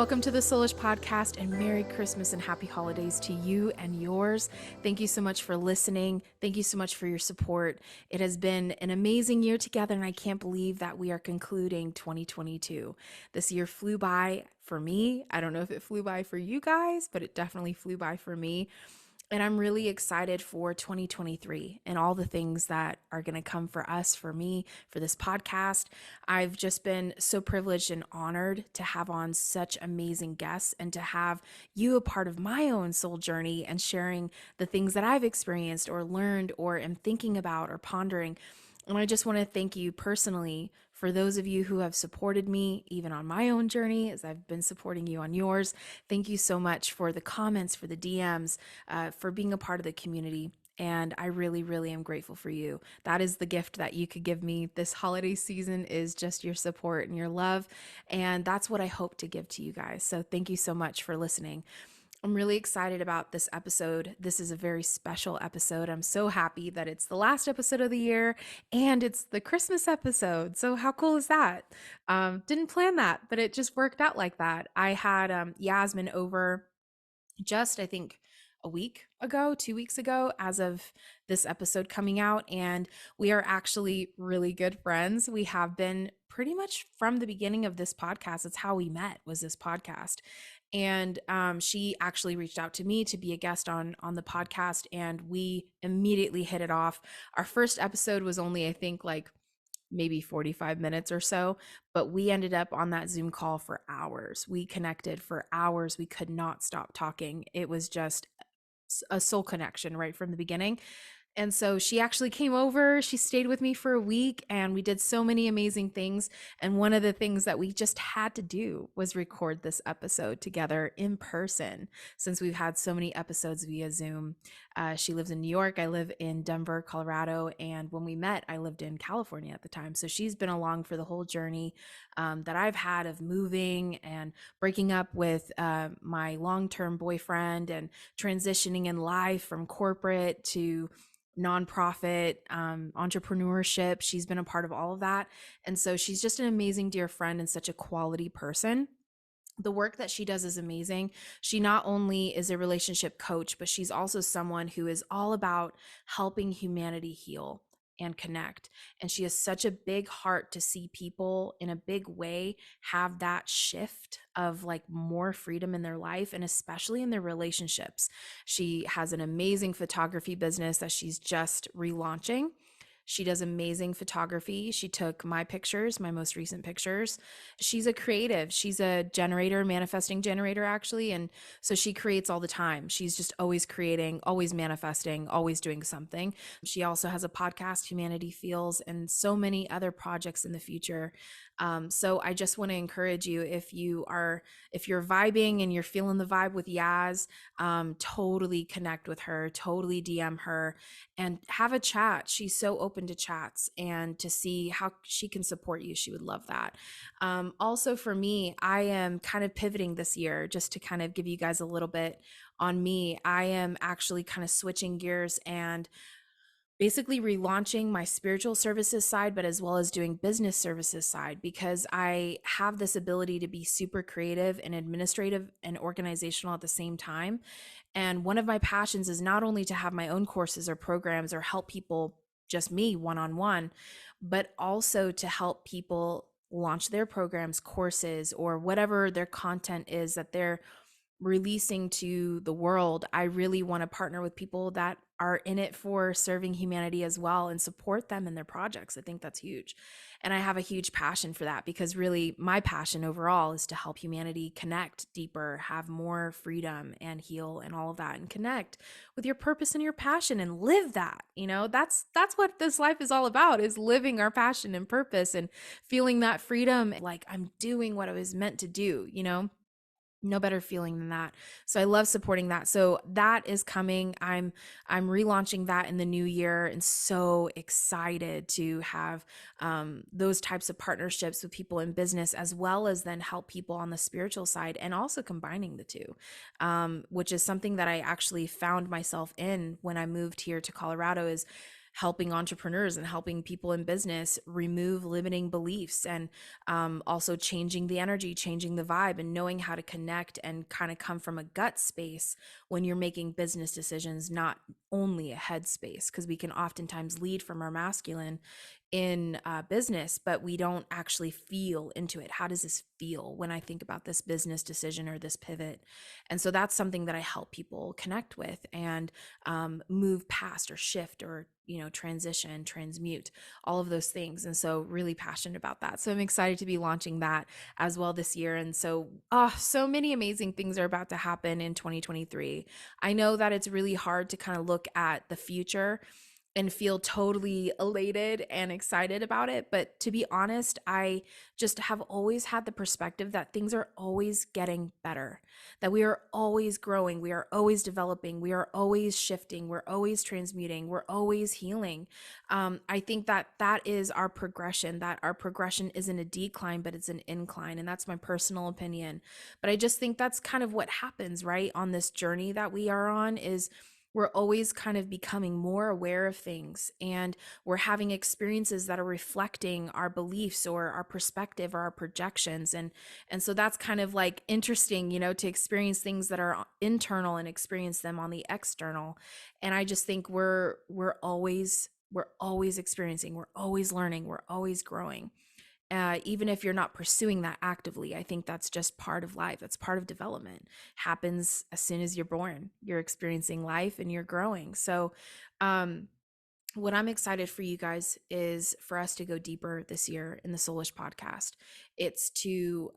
Welcome to the Soulish Podcast, and Merry Christmas and Happy Holidays to you and yours. Thank you so much for listening. Thank you so much for your support. It has been an amazing year together, and I can't believe that we are concluding 2022. This year flew by for me. I don't know if it flew by for you guys, but it definitely flew by for me. And I'm really excited for 2023 and all the things that are going to come for us, for me, for this podcast. I've just been so privileged and honored to have on such amazing guests and to have you a part of my own soul journey and sharing the things that I've experienced or learned or am thinking about or pondering. And I just want to thank you personally for those of you who have supported me, even on my own journey, as I've been supporting you on yours. Thank you so much for the comments, for the DMs, for being a part of the community. And I really, really am grateful for you. That is the gift that you could give me this holiday season, is just your support and your love. And that's what I hope to give to you guys. So thank you so much for listening. I'm really excited about this episode. This is a very special episode. I'm so happy that it's the last episode of the year and it's the Christmas episode. So how cool is that? Didn't plan that, but it just worked out like that. I had Yasmin over just, I think, a week ago, 2 weeks ago, as of this episode coming out. And we are actually really good friends. We have been pretty much from the beginning of this podcast. It's how we met, was this podcast. And she actually reached out to me to be a guest on the podcast, and we immediately hit it off. Our first episode was only, I think, like maybe 45 minutes or so, but we ended up on that Zoom call for hours. We connected for hours. We could not stop talking. It was just a soul connection right from the beginning. And so she actually came over, she stayed with me for a week, and we did so many amazing things. And one of the things that we just had to do was record this episode together in person, since we've had so many episodes via Zoom. She lives in New York. I live in Denver, Colorado. And when we met, I lived in California at the time. So she's been along for the whole journey that I've had of moving and breaking up with my long-term boyfriend and transitioning in life from corporate to nonprofit, entrepreneurship. She's been a part of all of that. And so she's just an amazing dear friend and such a quality person. The work that she does is amazing. She not only is a relationship coach, but she's also someone who is all about helping humanity heal and connect. And she has such a big heart to see people in a big way have that shift of like more freedom in their life, and especially in their relationships. She has an amazing photography business that she's just relaunching. She does amazing photography. She took my pictures, my most recent pictures. She's a creative. She's a generator, manifesting generator, actually. And so she creates all the time. She's just always creating, always manifesting, always doing something. She also has a podcast, Humanity Feels, and so many other projects in the future. So I just want to encourage you, if you're vibing and you're feeling the vibe with Yaz, totally connect with her, totally DM her and have a chat. She's so open to chats and to see how she can support you. She would love that. Also for me, I am kind of pivoting this year, just to kind of give you guys a little bit on me. I am actually kind of switching gears and basically relaunching my spiritual services side, but as well as doing business services side, because I have this ability to be super creative and administrative and organizational at the same time. And one of my passions is not only to have my own courses or programs or help people, just me one-on-one, but also to help people launch their programs, courses, or whatever their content is that they're releasing to the world. I really want to partner with people that are in it for serving humanity as well and support them in their projects. I think that's huge. And I have a huge passion for that, because really my passion overall is to help humanity connect deeper, have more freedom and heal and all of that, and connect with your purpose and your passion and live that. That's what this life is all about, is living our passion and purpose and feeling that freedom, like I'm doing what I was meant to do. No better feeling than that. So I love supporting that. So that is coming. I'm relaunching that in the new year, and so excited to have those types of partnerships with people in business, as well as then help people on the spiritual side, and also combining the two, which is something that I actually found myself in when I moved here to Colorado. Is helping entrepreneurs and helping people in business remove limiting beliefs, and also changing the energy, changing the vibe, and knowing how to connect and kind of come from a gut space when you're making business decisions, not only a head space, because we can oftentimes lead from our masculine in business, but we don't actually feel into it. How does this feel when I think about this business decision or this pivot? And so that's something that I help people connect with and move past or shift or, transition, transmute, all of those things. And so really passionate about that. So I'm excited to be launching that as well this year. And so, so many amazing things are about to happen in 2023. I know that it's really hard to kind of look at the future and feel totally elated and excited about it. But to be honest, I just have always had the perspective that things are always getting better, that we are always growing, we are always developing, we are always shifting, we're always transmuting, we're always healing. I think that that is our progression, that our progression isn't a decline, but it's an incline. And that's my personal opinion. But I just think that's kind of what happens, right? On this journey that we are on is we're always kind of becoming more aware of things, and we're having experiences that are reflecting our beliefs or our perspective or our projections. And so that's kind of like interesting, to experience things that are internal and experience them on the external. And I just think we're always experiencing, we're always learning, we're always growing. Even if you're not pursuing that actively, I think that's just part of life. That's part of development. Happens as soon as you're born. You're experiencing life and you're growing. So, um, what I'm excited for you guys is for us to go deeper this year in the Soulish podcast. It's to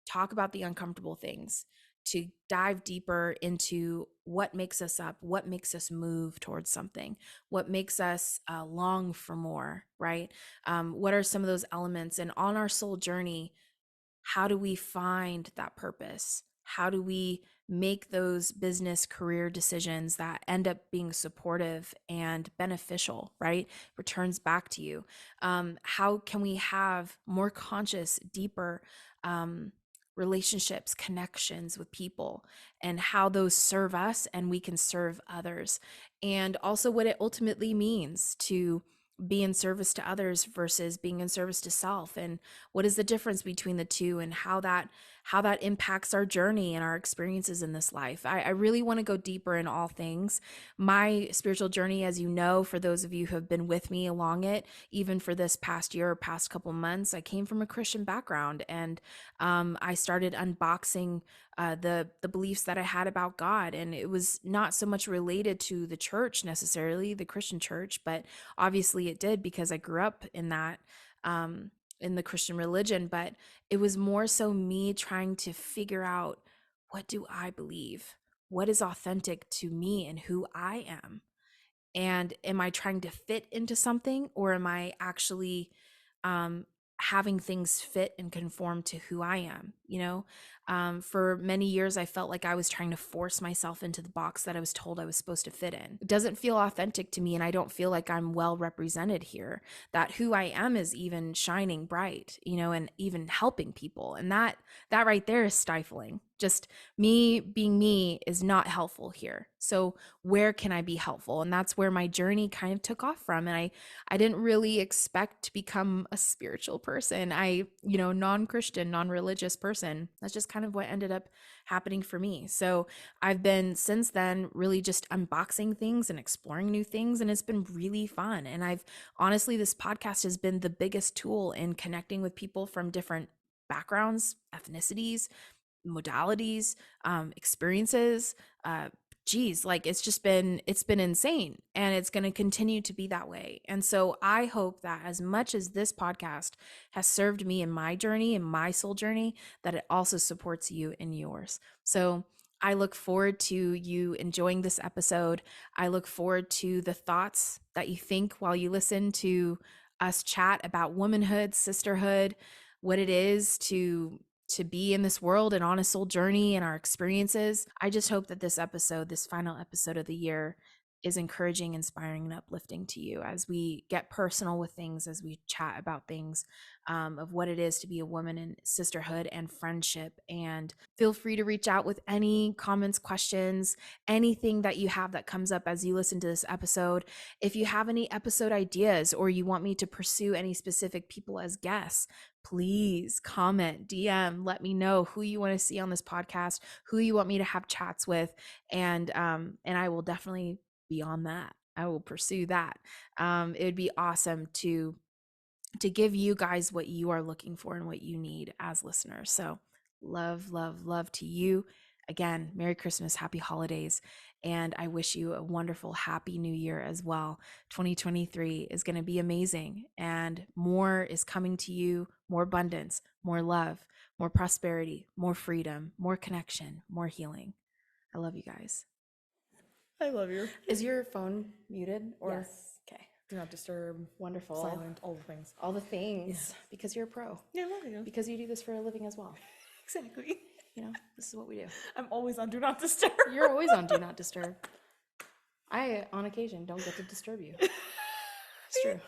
talk about the uncomfortable things, to dive deeper into what makes us up, what makes us move towards something, what makes us long for more, right? What are some of those elements? And on our soul journey, how do we find that purpose? How do we make those business career decisions that end up being supportive and beneficial, right? Returns back to you. How can we have more conscious, deeper um, relationships, connections with people, and how those serve us and we can serve others? And also what it ultimately means to be in service to others versus being in service to self, and what is the difference between the two, and how that impacts our journey and our experiences in this life. I really want to go deeper in all things. My spiritual journey, as you know, for those of you who have been with me along it, even for this past year or past couple months, I came from a Christian background, and I started unboxing the beliefs that I had about God. And it was not so much related to the church necessarily, the Christian church, but obviously it did because I grew up in that, in the Christian religion. But it was more so me trying to figure out, what do I believe? What is authentic to me and who I am? And am I trying to fit into something, or am I actually um, having things fit and conform to who I am? For many years, I felt like I was trying to force myself into the box that I was told I was supposed to fit in. It doesn't feel authentic to me, and I don't feel like I'm well represented here. That who I am is even shining bright, and even helping people. And that right there is stifling. Just me being me is not helpful here. So where can I be helpful? And that's where my journey kind of took off from. And I didn't really expect to become a spiritual person. Non-Christian, non-religious person. That's just kind of what ended up happening for me. So I've been since then really just unboxing things and exploring new things, and it's been really fun. And I've honestly, this podcast has been the biggest tool in connecting with people from different backgrounds, ethnicities, modalities, experiences. Geez, like it's been insane, and it's going to continue to be that way. And so I hope that as much as this podcast has served me in my journey, in my soul journey, that it also supports you in yours. So I look forward to you enjoying this episode. I look forward to the thoughts that you think while you listen to us chat about womanhood, sisterhood, what it is to be in this world and on a soul journey and our experiences. I just hope that this episode, this final episode of the year, is encouraging, inspiring, and uplifting to you as we get personal with things, as we chat about things, of what it is to be a woman in sisterhood and friendship. And feel free to reach out with any comments, questions, anything that you have that comes up as you listen to this episode. If you have any episode ideas or you want me to pursue any specific people as guests, please comment, DM, let me know who you want to see on this podcast, who you want me to have chats with, and I will definitely be on that. I will pursue that. It would be awesome to give you guys what you are looking for and what you need as listeners. So love, love, love to you. Again, Merry Christmas, Happy Holidays, and I wish you a wonderful, Happy New Year as well. 2023 is going to be amazing, and more is coming to you, more abundance, more love, more prosperity, more freedom, more connection, more healing. I love you guys. I love you. Is your phone muted? Or Yes. Okay. Do not disturb. Wonderful. Silent. All the things. All the things. Yes. Because you're a pro. Yeah, I love you. Because you do this for a living as well. Exactly. You know, this is what we do. I'm always on Do Not Disturb. You're always on Do Not Disturb. I, on occasion, don't get to disturb you. It's true.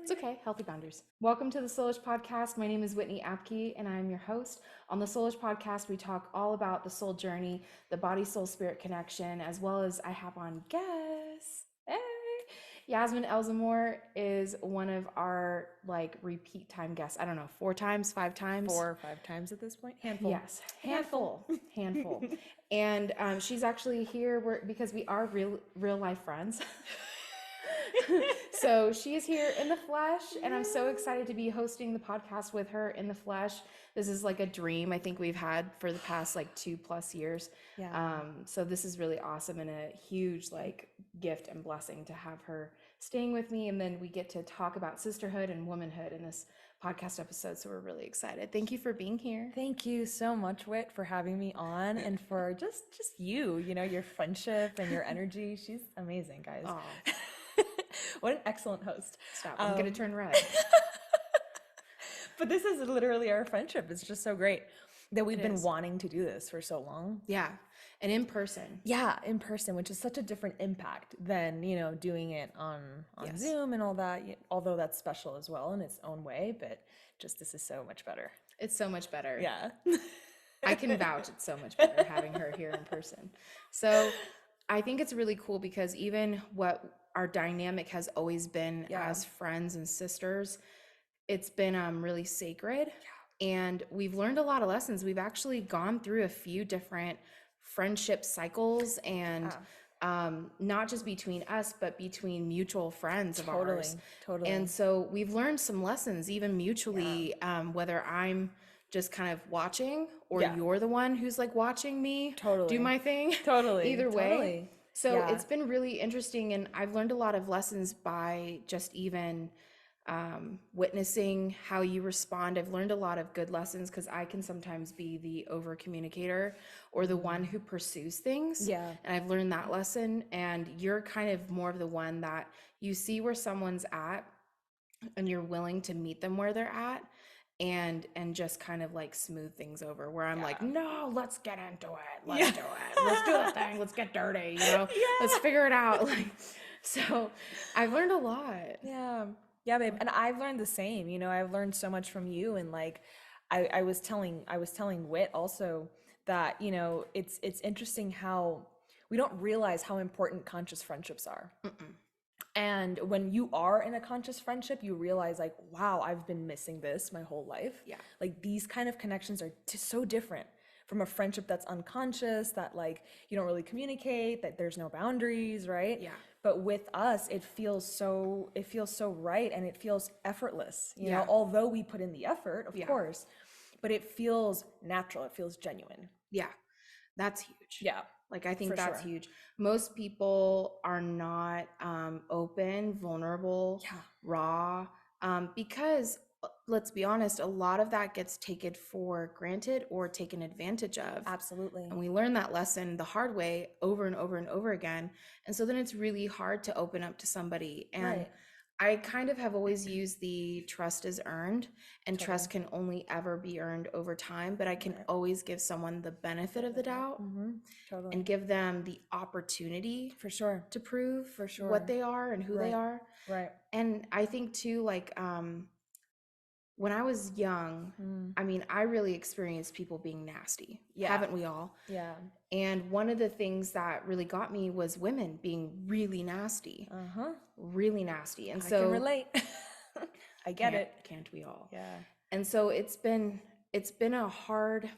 It's okay. Healthy boundaries. Welcome to the Soulish Podcast. My name is Whitney Apke, and I'm your host. On the Soulish Podcast, we talk all about the soul journey, the body, soul, spirit connection, as well as I have on guests. Hey! Yasmin Elzomor is one of our repeat time guests. I don't know, 4 times, 5 times? 4 or 5 times at this point. Handful. Yes, handful. And she's actually here because we are real life friends. So she is here in the flesh, and I'm so excited to be hosting the podcast with her in the flesh. This is like a dream I think we've had for the past 2+ years. Yeah. So this is really awesome and a huge gift and blessing to have her staying with me, and then we get to talk about sisterhood and womanhood in this podcast episode. So we're really excited. Thank you for being here. Thank you so much, Whit, for having me on and for just you, your friendship and your energy. She's amazing, guys. Aw. What an excellent host. Stop. I'm going to turn red. But this is literally our friendship. It's just so great that we've been wanting to do this for so long. Yeah. And in person. Yeah, in person, which is such a different impact than, doing it on Yes. Zoom and all that, although that's special as well in its own way, but just this is so much better. It's so much better. Yeah. I can vouch it's so much better having her here in person. So I think it's really cool because even what our dynamic has always been as friends and sisters, it's been really sacred. Yeah. And we've learned a lot of lessons. We've actually gone through a few different friendship cycles and not just between us, but between mutual friends of ours. Totally. And so we've learned some lessons, even mutually, whether I'm just kind of watching or you're the one who's watching me do my thing. Either way. So it's been really interesting, and I've learned a lot of lessons by just even witnessing how you respond. I've learned a lot of good lessons because I can sometimes be the over communicator or the one who pursues things. Yeah. And I've learned that lesson, and you're kind of more of the one that you see where someone's at and you're willing to meet them where they're at and just kind of smooth things over, where I'm no, let's get into it. Let's do it. Let's do the thing. Let's get dirty, let's figure it out. So I've learned a lot. Yeah, babe. And I've learned the same. I've learned so much from you. And I was telling Whit also that, it's interesting how we don't realize how important conscious friendships are. Mm-mm. And when you are in a conscious friendship, you realize wow, I've been missing this my whole life. Yeah. These kind of connections are so different from a friendship that's unconscious, that you don't really communicate, that there's no boundaries, right? Yeah. But with us, it feels so right, and it feels effortless, you know, although we put in the effort, of course, but it feels natural. It feels genuine. Yeah. That's huge. Yeah. I think that's huge. Most people are not open, vulnerable, raw, because let's be honest, a lot of that gets taken for granted or taken advantage of. Absolutely. And we learn that lesson the hard way over and over and over again. And so then it's really hard to open up to somebody. And I kind of have always used the trust is earned, and Totally. trust can only ever be earned over time, but I can Right. always give someone the benefit of the doubt Mm-hmm. and Totally. give them the opportunity For sure. to prove For what sure. they are and who they Right. are. Right. And I think too, like, when I was young, Mm. I mean, I really experienced people being nasty. Yeah. Haven't we all? Yeah. And one of the things that really got me was women being really nasty, Uh-huh. really nasty. And I can so relate. I get it. can't we all? Yeah. And so it's been a hard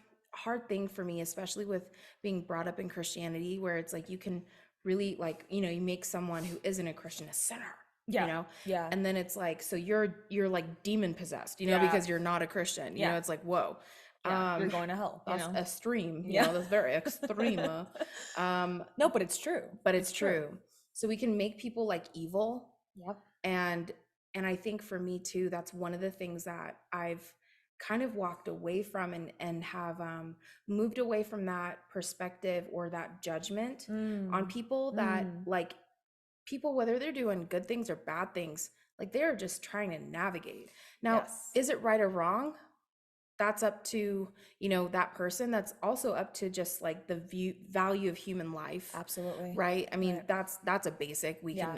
thing for me, especially with being brought up in Christianity, where it's like you can really, like, you make someone who isn't a Christian a sinner, you Yeah. know? Yeah. And then it's like, so you're like demon possessed, Yeah. because you're not a Christian. Yeah. It's like, whoa. Yeah. You're going to hell, That's extreme, Yeah. that's very extreme. Um, No, but it's true. but it's true. So we can make people like evil. Yep. And I think for me too, that's one of the things that I've kind of walked away from, and have moved away from that perspective or that judgment on Mm. people, that Mm. like, people, whether they're doing good things or bad things, like, they're just trying to navigate. Now, Yes. is it right or wrong? That's up to, that person. That's also up to just like the value of human life. Absolutely. Right? I mean, Right. that's a basic we Yeah.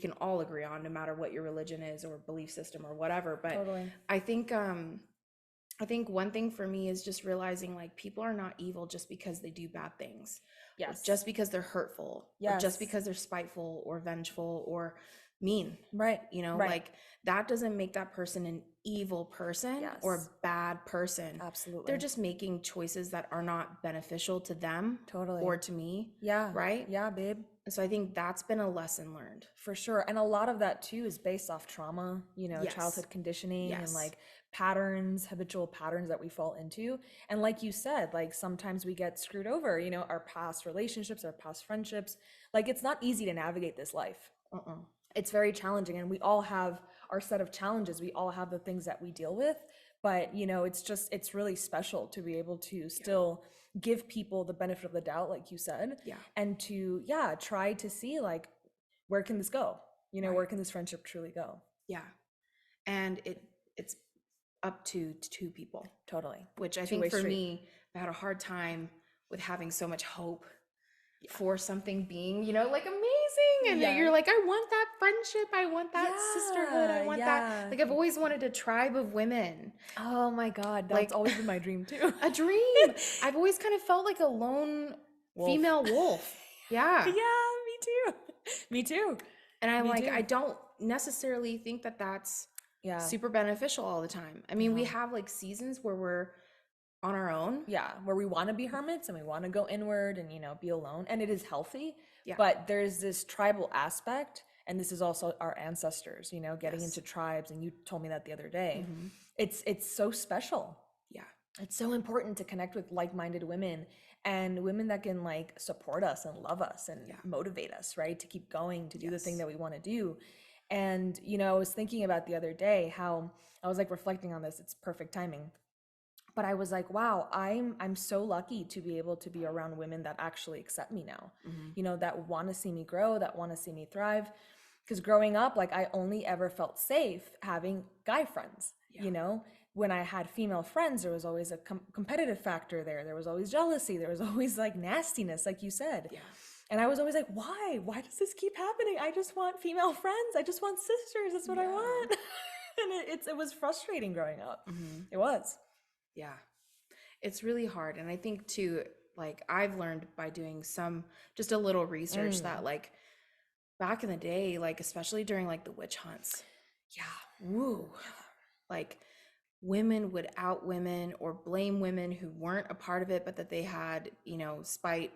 can all agree on, no matter what your religion is or belief system or whatever. But Totally. I think one thing for me is just realizing, like, people are not evil just because they do bad things, or Yes. just because they're hurtful, or just Yes. because they're spiteful or vengeful or mean. Right. Right. Like, that doesn't make that person an evil person or a Yes. bad person. Absolutely. They're just making choices that are not beneficial to them Totally. or to me. Yeah. Right? Yeah, babe. So I think that's been a lesson learned. For sure. And a lot of that too is based off trauma, Yes. childhood conditioning and Yes. like patterns, habitual patterns that we fall into. And like you said, like sometimes we get screwed over, our past relationships, our past friendships. Like it's not easy to navigate this life. It's very challenging, and we all have our set of challenges. We all have the things that we deal with, but it's really special to be able to still give people the benefit of the doubt, like you said, Yeah. and to try to see like where can this go? Where can this friendship truly go? Yeah. And it's up to two people. Totally. Which I Two-way think for street. me, I had a hard time with having so much hope for something being, like, amazing. And Yeah. you're like, I want that friendship. I want that sisterhood. I want yeah. that. Like, I've always wanted a tribe of women. Oh my God, Like- that's always been my dream too. A dream. I've always kind of felt like a lone Wolf. female wolf. Yeah. Yeah, me too. Me too. And I'm Me like, too. I don't necessarily think that that's Yeah. super beneficial all the time. I mean, we No. have like seasons where we're on our own. Yeah, where we want to be hermits and we want to go inward and be alone, and it is healthy. Yeah. But there's this tribal aspect, and this is also our ancestors, getting Yes. into tribes, and you told me that the other day. Mhm. It's so special. Yeah. It's so important to connect with like-minded women, and women that can like support us and love us and motivate us, right? To keep going, to do the thing that we want to do. And I was thinking about the other day how I was like reflecting on this. It's perfect timing. But I was like, wow, I'm so lucky to be able to be around women that actually accept me now. That want to see me grow, that want to see me thrive. Because growing up, like I only ever felt safe having guy friends. When I had female friends, there was always a competitive factor there. There was always jealousy. There was always like nastiness, like you said. Yeah. And I was always like, why? Why does this keep happening? I just want female friends. I just want sisters. That's what I want. And it was frustrating growing up. It was. Yeah. It's really hard. And I think too, like, I've learned by doing just a little research that, like, back in the day, like, especially during like the witch hunts, woo, like, women would out women or blame women who weren't a part of it, but that they had, spite,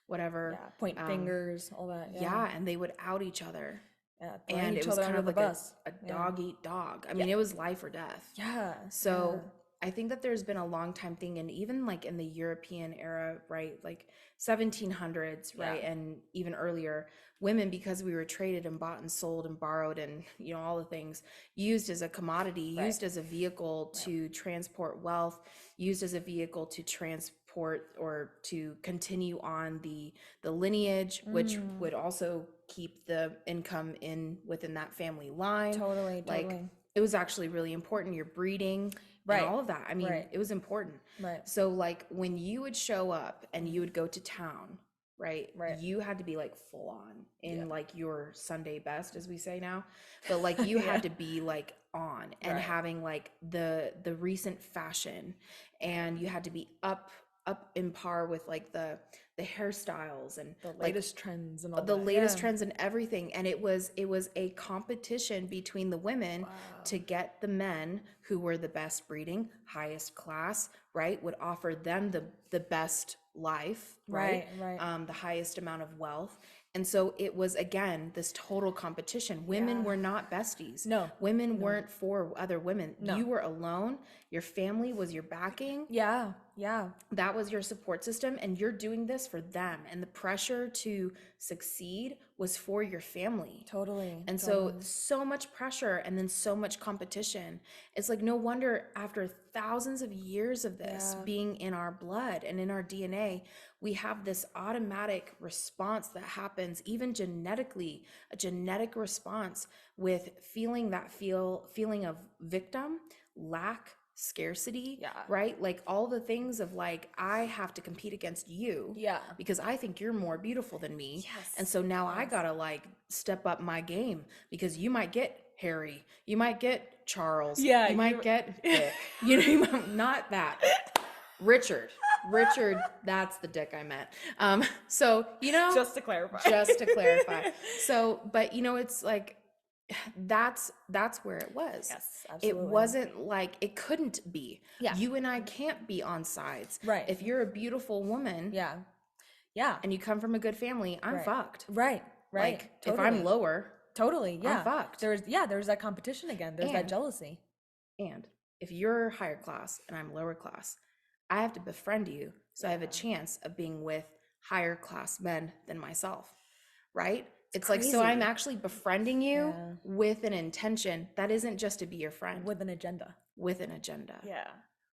whatever. Yeah, point fingers, all that. Yeah. And they would out each other. Yeah, And each it was other kind under of the like bus. a dog eat dog. I mean, it was life or death. Yeah. So I think that there's been a long time thing, and even like in the European era, right, like 1700s, right, and even earlier, women, because we were traded and bought and sold and borrowed and all the things, used as a commodity, used as a vehicle to transport wealth, used as a vehicle to transport support or to continue on the lineage, which would also keep the income in within that family line. Totally, Like totally. it was actually really important, your breeding and Right. all of that. I mean, Right. it was important. Right. So like when you would show up and you would go to town, right? Right. You had to be like full on in Yeah. like your Sunday best, as we say now. But like you Yeah. had to be like on and Right. having like the recent fashion, and you had to be up in par with like the hairstyles and The like latest trends and all the that. latest Yeah. trends and everything. And it was a competition between the women to get the men who were the best breeding, highest class, right, would offer them the best life, right, Right. the highest amount of wealth. And so it was, again, this total competition. Women Yeah. were not besties. No. Women weren't for other women. No. You were alone. Your family was your backing. Yeah. Yeah. That was your support system, and you're doing this for them. And the pressure to succeed was for your family. Totally. And totally. so much pressure and then so much competition. It's like no wonder after thousands of years of this being in our blood and in our DNA, we have this automatic response that happens even genetically, a genetic response with feeling that feeling of victim, lack, scarcity, right? Like all the things of like, I have to compete against you because I think you're more beautiful than me. And so now I gotta like step up my game because you might get Harry, you might get Charles, you might get Dick, you know, not that. Richard, that's the Dick I meant. So, you know, Just to clarify. So, but you know, it's like, that's where it was. Yes, It absolutely. wasn't like, it couldn't be. Yeah. You and I can't be on sides. Right. If you're a beautiful woman Yeah. and you come from a good family, I'm fucked. Right. Like Totally. if I'm lower, Totally. Yeah. I'm fucked. There's that competition again. There's that And- jealousy. And if you're higher class and I'm lower class, I have to befriend you so I have a chance of being with higher class men than myself, right? It's like, so I'm actually befriending you with an intention that isn't just to be your friend. With an agenda. Yeah.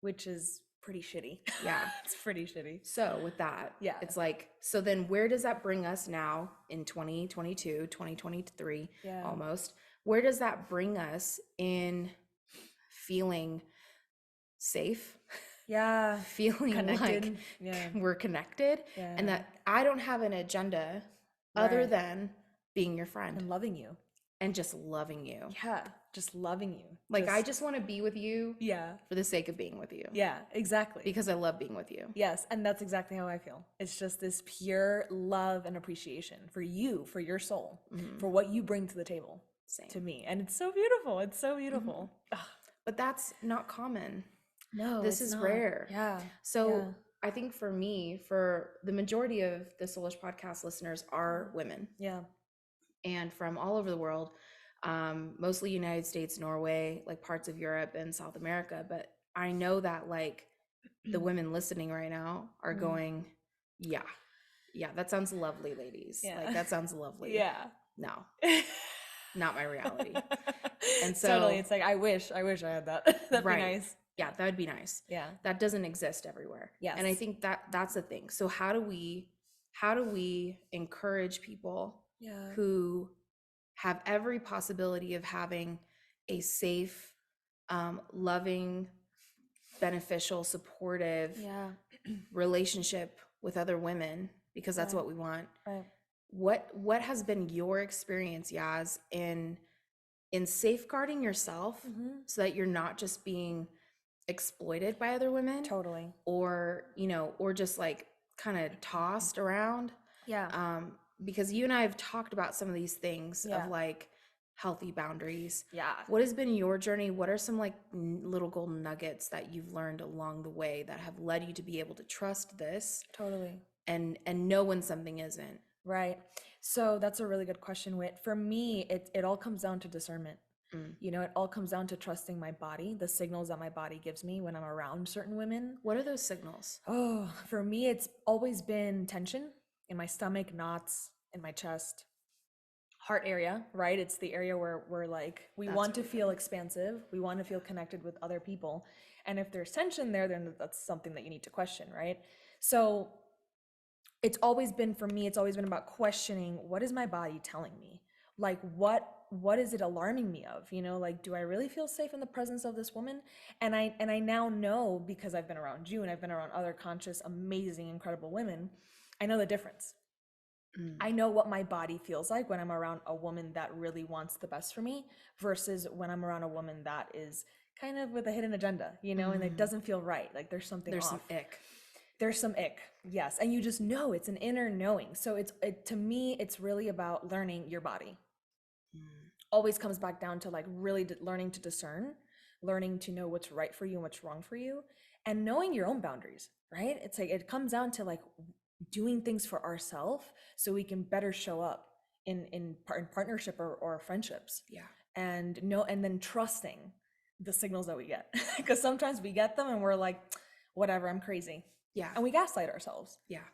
Which is pretty shitty. Yeah. It's pretty shitty. So with that, it's like, so then where does that bring us now in 2022, 2023, almost? Where does that bring us in feeling safe? Yeah. Feeling Connected. like we're connected and that I don't have an agenda other than being your friend and loving you and just loving you. Yeah. Just loving you. Like I just want to be with you Yeah. for the sake of being with you. Yeah, exactly. Because I love being with you. Yes, and that's exactly how I feel. It's just this pure love and appreciation for you, for your soul, for what you bring to the table. Same. To me. And it's so beautiful. It's so beautiful. But that's not common. No, this is rare. Yeah. So I think for me, for the majority of the Soulish podcast listeners are women. Yeah. And from all over the world, mostly United States, Norway, like parts of Europe and South America. But I know that like the women listening right now are going, yeah, that sounds lovely, ladies. Like that sounds lovely. Yeah. No, not my reality. And so totally, it's like I wish I had that. That'd be nice. Yeah, that would be nice. Yeah. That doesn't exist everywhere. Yes. And I think that's the thing. So how do we encourage people who have every possibility of having a safe, loving, beneficial, supportive relationship with other women, because that's what we want. Right. What has been your experience, Yaz, in safeguarding yourself so that you're not just being exploited by other women? Totally. Or, you know, or just like kind of tossed around? Yeah. Because you and I have talked about some of these things of like healthy boundaries. Yeah. What has been your journey? What are some like little golden nuggets that you've learned along the way that have led you to be able to trust this? Totally. And know when something isn't? Right. So that's a really good question, Whit. For me, it all comes down to discernment. You know, it all comes down to trusting my body, the signals that my body gives me when I'm around certain women. What are those signals? Oh, for me, it's always been tension in my stomach, knots in my chest, heart area, right? It's the area where we're like, we want to feel expansive. We want to feel connected with other people. And if there's tension there, then that's something that you need to question, right? So it's always been, for me, it's always been about questioning, what is my body telling me? Like what is it alarming me of? You know, like, do I really feel safe in the presence of this woman? And I now know, because I've been around you and I've been around other conscious, amazing, incredible women, I know the difference. Mm. I know what my body feels like when I'm around a woman that really wants the best for me versus when I'm around a woman that is kind of with a hidden agenda, you know, and it Mm. doesn't feel right. Like there's something There's some off. ick. There's some ick. Yes. And you just know, it's an inner knowing. So to me, it's really about learning your body. Mm. Always comes back down to like really learning to discern, learning to know what's right for you and what's wrong for you, and knowing your own boundaries, right? It's like it comes down to like doing things for ourselves so we can better show up in partnership or friendships. Yeah. And then trusting the signals that we get. Because sometimes we get them and we're like, whatever, I'm crazy. Yeah. And we gaslight ourselves. Yeah.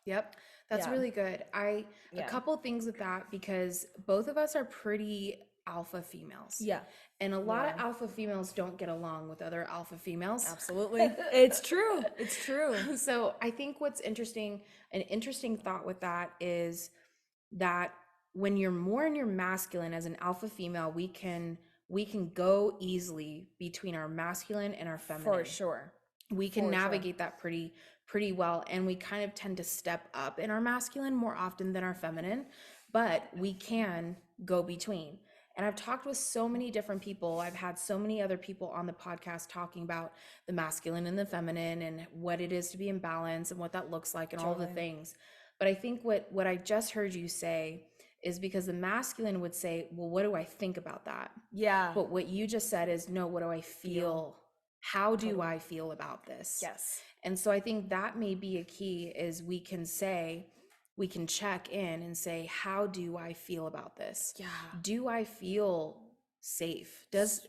Yep. That's Yeah. really good. A Yeah. couple things with that, because both of us are pretty alpha females. Yeah. And a lot of Yeah. alpha females don't get along with other alpha females. Absolutely. It's true. It's true. So I think what's interesting, an interesting thought with that is that when you're more in your masculine as an alpha female, we can go easily between our masculine and our feminine. For sure. We can For sure. navigate that pretty well, and we kind of tend to step up in our masculine more often than our feminine, but we can go between. And I've talked with so many different people. I've had so many other people on the podcast talking about the masculine and the feminine and what it is to be in balance and what that looks like and all the Totally. things. But I think what I just heard you say is, because the masculine would say, well, what do I think about that? Yeah. But what you just said is, no, what do I feel? How do Totally. I feel about this? Yes. And so I think that may be a key, is we can check in and say, how do I feel about this? Yeah. Do I feel safe?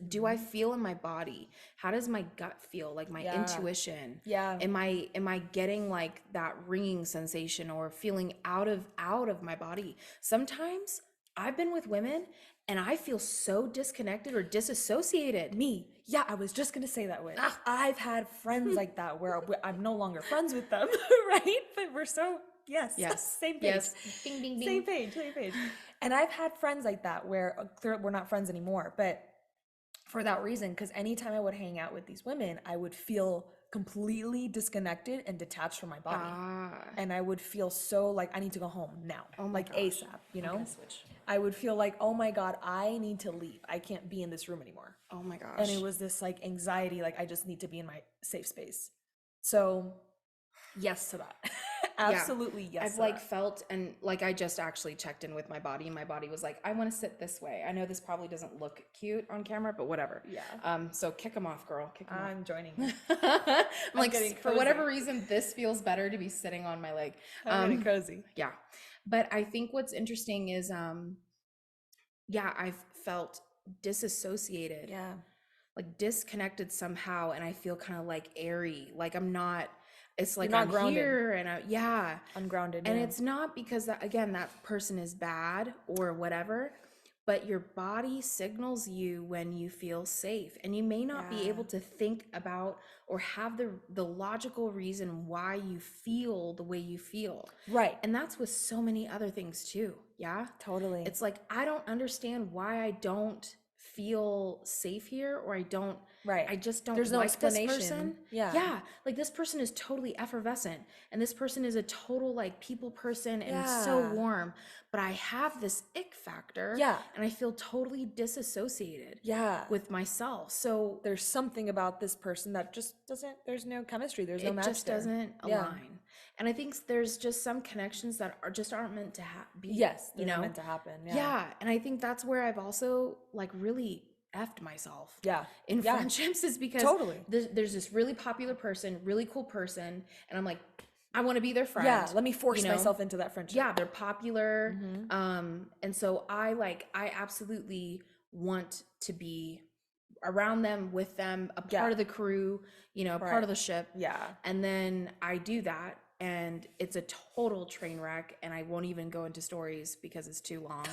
Do I feel in my body? How does my gut feel? Like my Yeah. intuition? Yeah. Am I getting like that ringing sensation or feeling out of my body? Sometimes I've been with women and I feel so disconnected or disassociated. Me. Yeah, I was just gonna say that way. Ah. I've had friends like that where I'm no longer friends with them, right? But we're so, yes, same page. Yes. Bing, bing, bing. Same page. And I've had friends like that where clearly we're not friends anymore, but for that reason, because anytime I would hang out with these women, I would feel completely disconnected and detached from my body. And I would feel so like I need to go home now, Oh my like gosh. ASAP, you I'm know? gonna switch. I would feel like, oh my God, I need to leave. I can't be in this room anymore. Oh my gosh. And it was this like anxiety, like I just need to be in my safe space. So yes to that. Absolutely yes. I've like felt, and like I just actually checked in with my body, and my body was like, I want to sit this way. I know this probably doesn't look cute on camera, but whatever. Yeah. So kick them off, girl. Kick them off. I'm joining. I'm like, getting for whatever reason, this feels better to be sitting on my leg. I'm getting cozy. Yeah. But I think what's interesting is, I've felt disassociated. Yeah. Like disconnected somehow, and I feel kind of like airy, like I'm not, it's like not I'm grounded. here and Ungrounded. and yeah. it's not because that, again, that person is bad or whatever, but your body signals you when you feel safe, and you may not be able to think about or have the logical reason why you feel the way you feel. Right. And that's with so many other things too. Yeah. Totally. It's like, I don't understand why I don't feel safe here, or I just don't There's no like explanation. this person. Yeah. Like this person is totally effervescent, and this person is a total like people person and so warm, but I have this ick factor. Yeah. And I feel totally disassociated with myself. So there's something about this person that just doesn't, there's no chemistry, there's no match. It just there. doesn't align. And I think there's just some connections that aren't meant to be. Yes, you know, not meant to happen. Yeah. And I think that's where I've also like really effed myself. In friendships, is because there's this really popular person, really cool person, and I'm like, I want to be their friend. Yeah, let me force myself into that friendship. Yeah, they're popular. And so I absolutely want to be around them, with them, a part of the crew, part of the ship. Yeah. And then I do that, and it's a total train wreck, and I won't even go into stories because it's too long.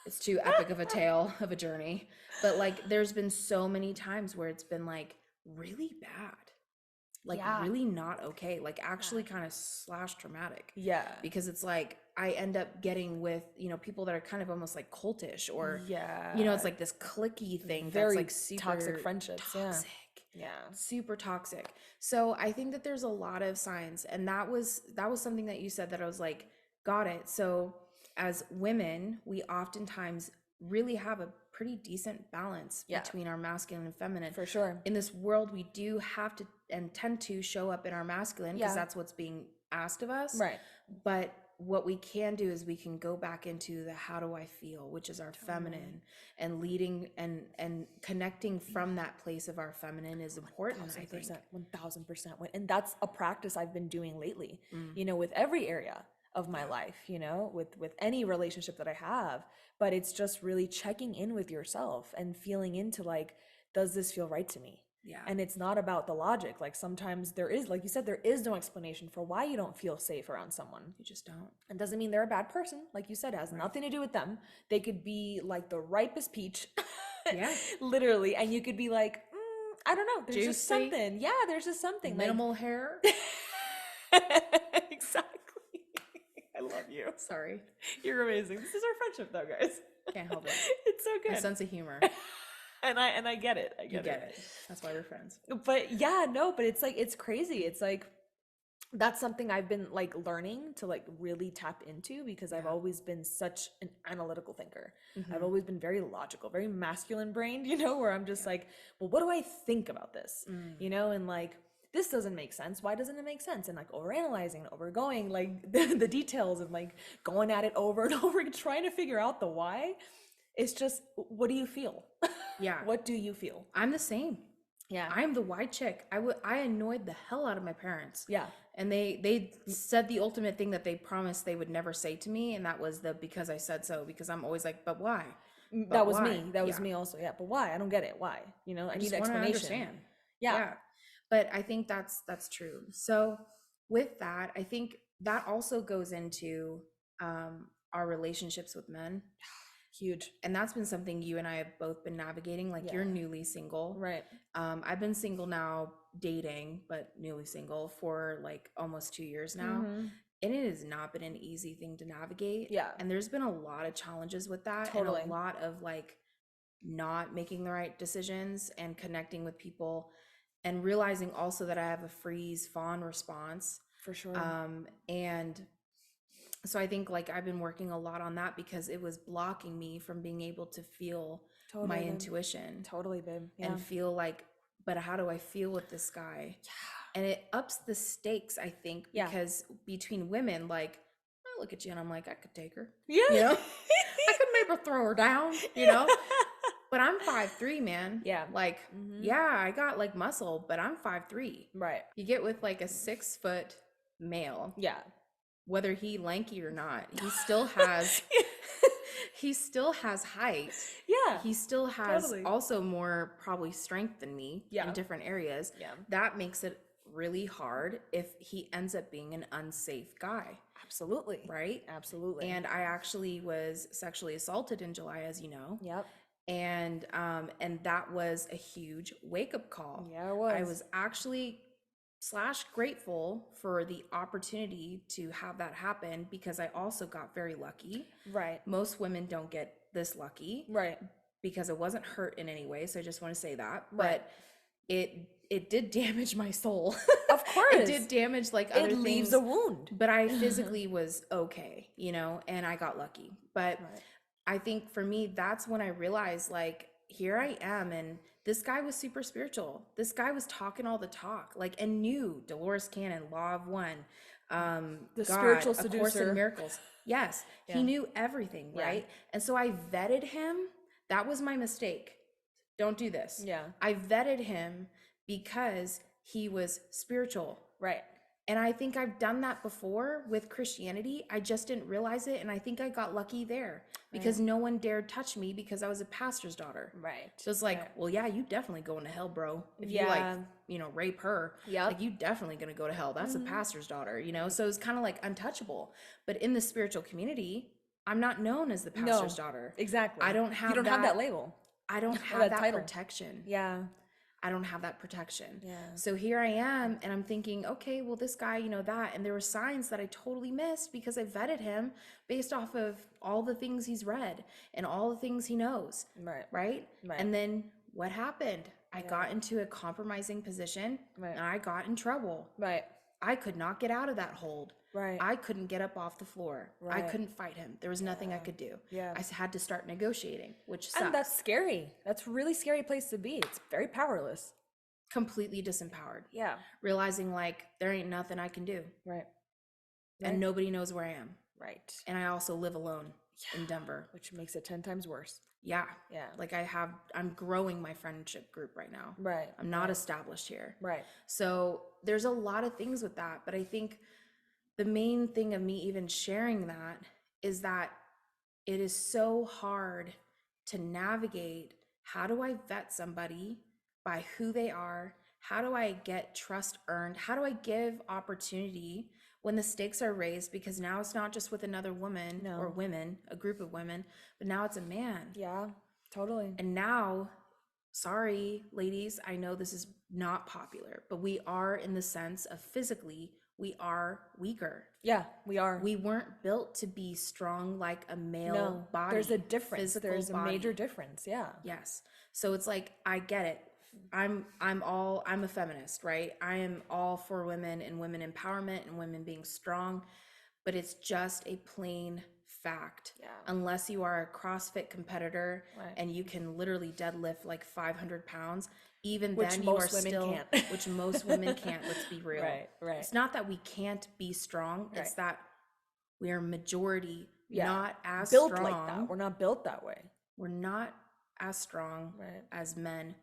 It's too epic of a tale of a journey. But like, there's been so many times where it's been like really bad. like Yeah. really not okay, like actually kind of slash traumatic. Yeah. Because it's like I end up getting with, people that are kind of almost like cultish, or, it's Yeah. like this clicky thing that's Very like toxic super friendships. Yeah. toxic. Yeah. Super toxic. So I think that there's a lot of signs, and that was something that you said that I was like, got it. So as women, we oftentimes really have a pretty decent balance Yeah. between our masculine and feminine. For sure. In this world, we do have to and tend to show up in our masculine because Yeah. that's what's being asked of us. Right. But what we can do is we can go back into the how do I feel, which is our feminine, and leading and connecting from that place of our feminine is important, I think. 1000%. And that's a practice I've been doing lately, Mm. with every area of my life, with any relationship that I have. But it's just really checking in with yourself and feeling into like, does this feel right to me? Yeah. And it's not about the logic. Like sometimes there is, like you said, there is no explanation for why you don't feel safe around someone. You just don't. And doesn't mean they're a bad person. Like you said, it has nothing to do with them. They could be like the ripest peach. Yeah. Literally. And you could be like, I don't know. There's just Juicy. something. Yeah, there's just something. Minimal hair. Exactly. I love you. Sorry. You're amazing. This is our friendship though, guys. Can't help it. It's so My good. sense of humor. And I get it. I You get get it. That's why we're friends. But yeah, no, but it's like, it's crazy. It's like, that's something I've been like learning to like really tap into, because I've always been such an analytical thinker. I've always been very logical, very masculine brained, where I'm just like, well, what do I think about this? And like, this doesn't make sense. Why doesn't it make sense? And like overanalyzing, overgoing like the details, and like going at it over and over, trying to figure out the why. It's just, what do you feel? Yeah. What do you feel? I'm the same. Yeah. I'm the why chick. I annoyed the hell out of my parents. Yeah. And they said the ultimate thing that they promised they would never say to me, and that was the because I said so, because I'm always like, but why? That was why? me. That was me also. Yeah. But why? I don't get it. Why? I need just an wanna explanation. understand. Yeah. But I think that's true. So with that, I think that also goes into our relationships with men. Huge. And that's been something you and I have both been navigating. Like you're newly single. Right. I've been single now, dating, but newly single for like almost 2 years now. And it has not been an easy thing to navigate. Yeah. And there's been a lot of challenges with that. Totally. And a lot of like not making the right decisions and connecting with people, and realizing also that I have a freeze fawn response. For sure. And so I think like I've been working a lot on that, because it was blocking me from being able to feel my intuition. Totally, babe. Yeah. And feel like, but how do I feel with this guy? Yeah. And it ups the stakes, I think, because between women, like, I look at you and I'm like, I could take her. Yeah. I could maybe throw her down, But I'm 5'3", man. Yeah. Like, yeah, I got like muscle, but I'm 5'3". Right. You get with like a 6-foot male. Yeah. Whether he lanky or not, he still has he still has height. Yeah. He still has also more probably strength than me in different areas. Yeah. That makes it really hard if he ends up being an unsafe guy. Absolutely. Right? Absolutely. And I actually was sexually assaulted in July, as you know. Yep. And that was a huge wake-up call. Yeah, it was. I was actually grateful for the opportunity to have that happen, because I also got very lucky. Right. Most women don't get this lucky. Right. Because it wasn't hurt in any way. So I just want to say that. Right. But it did damage my soul. Of course. It did damage like other things. It leaves a wound. But I physically was okay, and I got lucky. But I think for me, that's when I realized, like, here I am, and this guy was super spiritual. This guy was talking all the talk, like, and knew Dolores Cannon, Law of One, the God, spiritual A Course seducer. in Miracles. Yes, he knew everything, right? And so I vetted him. That was my mistake. Don't do this. Yeah. I vetted him because he was spiritual. Right. And I think I've done that before with Christianity. I just didn't realize it. And I think I got lucky there because no one dared touch me because I was a pastor's daughter. Right. So it's like, well, yeah, you definitely going to hell, bro. If you like, rape her, like you definitely going to go to hell. That's a pastor's daughter, So it's kind of like untouchable. But in the spiritual community, I'm not known as the pastor's daughter. Exactly. I don't have You don't have that label. I don't have that title. protection. Yeah. I don't have that protection. Yeah. So here I am, and I'm thinking, okay, well, this guy, that. And there were signs that I totally missed because I vetted him based off of all the things he's read and all the things he knows. Right. Right. Right. And then what happened? I Yeah. got into a compromising position, Right. and I got in trouble. Right. I could not get out of that hold. Right. I couldn't get up off the floor. I Right. couldn't fight him. There was nothing I could do. Yeah. I had to start negotiating, which sucks. And that's scary. That's a really scary place to be. It's very powerless. Completely disempowered. Yeah. Realizing like there ain't nothing I can do. Right. And nobody knows where I am. Right. And I also live alone in Denver. Which makes it 10 times worse. Yeah. Yeah. Like I'm growing my friendship group right now. Right. I'm not established here. Right. So there's a lot of things with that. But I think the main thing of me even sharing that is that it is so hard to navigate. How do I vet somebody by who they are? How do I get trust earned? How do I give opportunity when the stakes are raised? Because now it's not just with another woman or women, a group of women, but now it's a man. Yeah, totally. And now, sorry, ladies, I know this is not popular, but we are, in the sense of physically, we are weaker. Yeah, we are. We weren't built to be strong like a male body. There's a difference. There's a major difference. Yeah. Yes. So it's like, I get it. I'm a feminist, right? I am all for women and women empowerment and women being strong, but it's just a plain fact. Yeah. Unless you are a CrossFit competitor Right. and you can literally deadlift like 500 pounds, even Which then most you are women still, can't. which most women can't, let's be real. Right. It's not that we can't be strong. It's Right. that we are majority, Yeah. not as built strong. like that. We're not built that way. We're not as strong Right. as men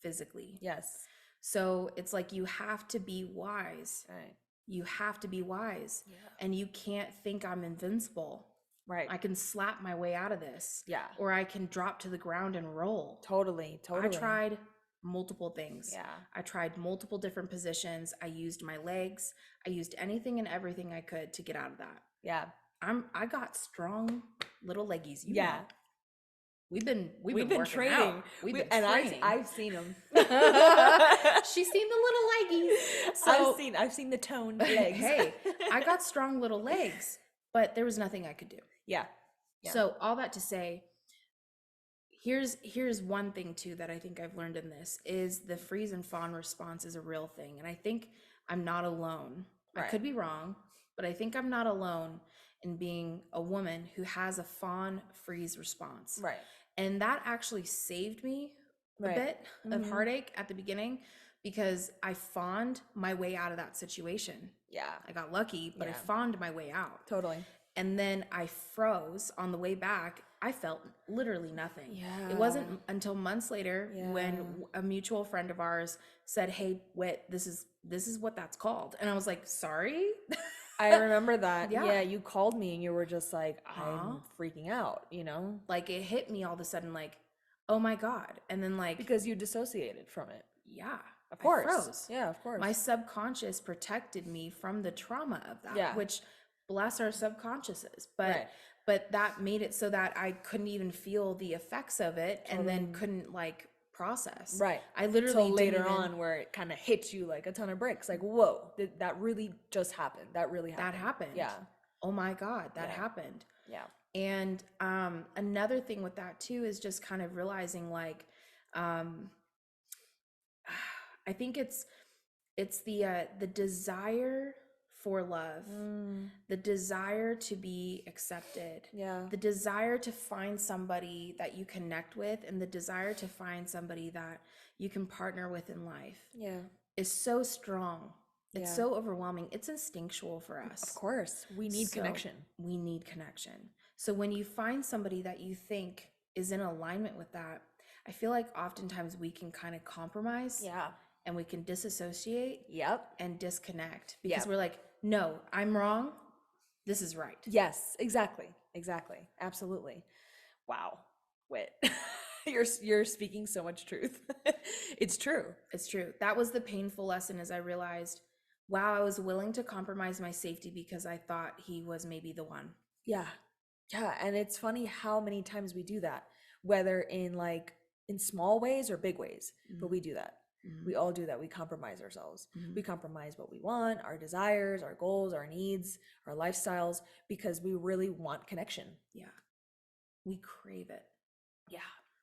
physically. Yes. So it's like you have to be wise. Right. You have to be wise. Yeah. And you can't think I'm invincible. Right. I can slap my way out of this. Yeah. Or I can drop to the ground and roll. Totally. I tried multiple things. Yeah. I tried multiple different positions. I used my legs. I used anything and everything I could to get out of that. Yeah. I got strong little leggies. Yeah. know. We've been Training. out. We've been training. I've seen them. She's seen the little leggies. So I've seen the toned legs. hey, I got strong little legs, but there was nothing I could do. Yeah. Yeah. So all that to say, here's one thing too that I think I've learned in this is the freeze and fawn response is a real thing. And I think I'm not alone. I Right. could be wrong, but I think I'm not alone in being a woman who has a fawn freeze response. Right. And that actually saved me a Right. bit of Mhm. heartache at the beginning because I fawned my way out of that situation. Yeah. I got lucky, but I Yeah. fawned my way out. Totally. And then I froze on the way back. I felt literally nothing. Yeah. It wasn't until months later when Yeah. a mutual friend of ours said, "Hey, Wit, this is what that's called." And I was like, "Sorry?" I remember that. Yeah. Yeah. You called me and you were just like, Huh? I'm freaking out, Like it hit me all of a sudden like, "Oh my God." And then like, because you dissociated from it. yeah, Of course. I froze. Yeah, of course. My subconscious protected me from the trauma of that, Yeah. which bless our subconsciouses. But Right. but that made it so that I couldn't even feel the effects of it and then couldn't like process. Right. I literally Until later didn't even- on where it kind of hits you like a ton of bricks. Like, whoa, that really just happened. That really happened. that happened. Yeah. Oh my God, that Yeah. happened. Yeah. And another thing with that too is just kind of realizing like I think it's the desire for love, the desire to be accepted, Yeah. the desire to find somebody that you connect with, and the desire to find somebody that you can partner with in life Yeah. is so strong. It's Yeah. so overwhelming. It's instinctual for us. Of course. We need So, connection. We need connection. So when you find somebody that you think is in alignment with that, I feel like oftentimes we can kind of compromise Yeah. and we can disassociate Yep. and disconnect because Yeah. we're like, no, I'm wrong. This is right. Yes, exactly. Exactly. Absolutely. Wow. Wit. You're speaking so much truth. It's true. It's true. That was the painful lesson as I realized, wow, I was willing to compromise my safety because I thought he was maybe the one. Yeah. Yeah. And it's funny how many times we do that, whether in small ways or big ways, but we do that. We all do that. We compromise ourselves. Mhm. We compromise what we want, our desires, our goals, our needs, our lifestyles, because we really want connection. Yeah. We crave it. Yeah.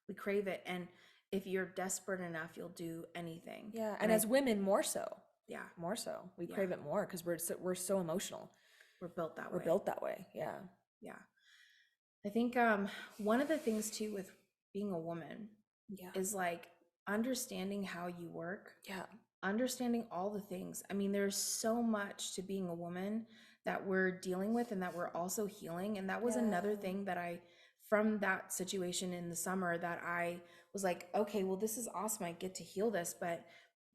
We crave it. And if you're desperate enough, you'll do anything. Yeah. And as women, more so. Yeah. More so. We Yeah. crave it more because we're so emotional. We're built that We're way. built that way. Yeah. Yeah. I think one of the things too with being a woman Yeah. is like understanding how you work, Yeah. understanding all the things. I mean, there's so much to being a woman that we're dealing with and that we're also healing. And that was another Yeah. thing that from that situation in the summer, that I was like, okay, well, this is awesome. I get to heal this, but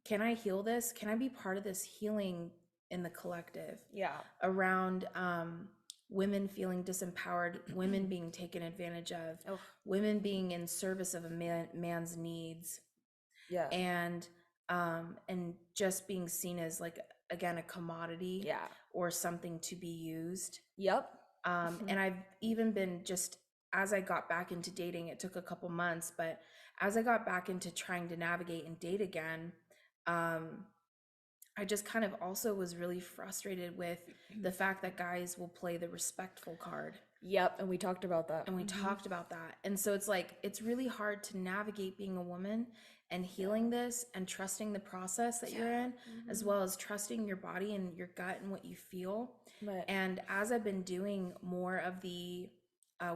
can I heal this? Can I be part of this healing in the collective? Yeah. Around women feeling disempowered, women being taken advantage of, Oh. women being in service of a man's needs, Yeah. and just being seen as like, again, a commodity, Yeah. or something to be used. Yep. And I've even been, just as I got back into dating, it took a couple months, but as I got back into trying to navigate and date again, I just kind of also was really frustrated with the fact that guys will play the respectful card. Yep. And we talked about that. And we talked about that. And so it's like, it's really hard to navigate being a woman and healing this and trusting the process that you're in, as well as trusting your body and your gut and what you feel. Right. And as I've been doing more of the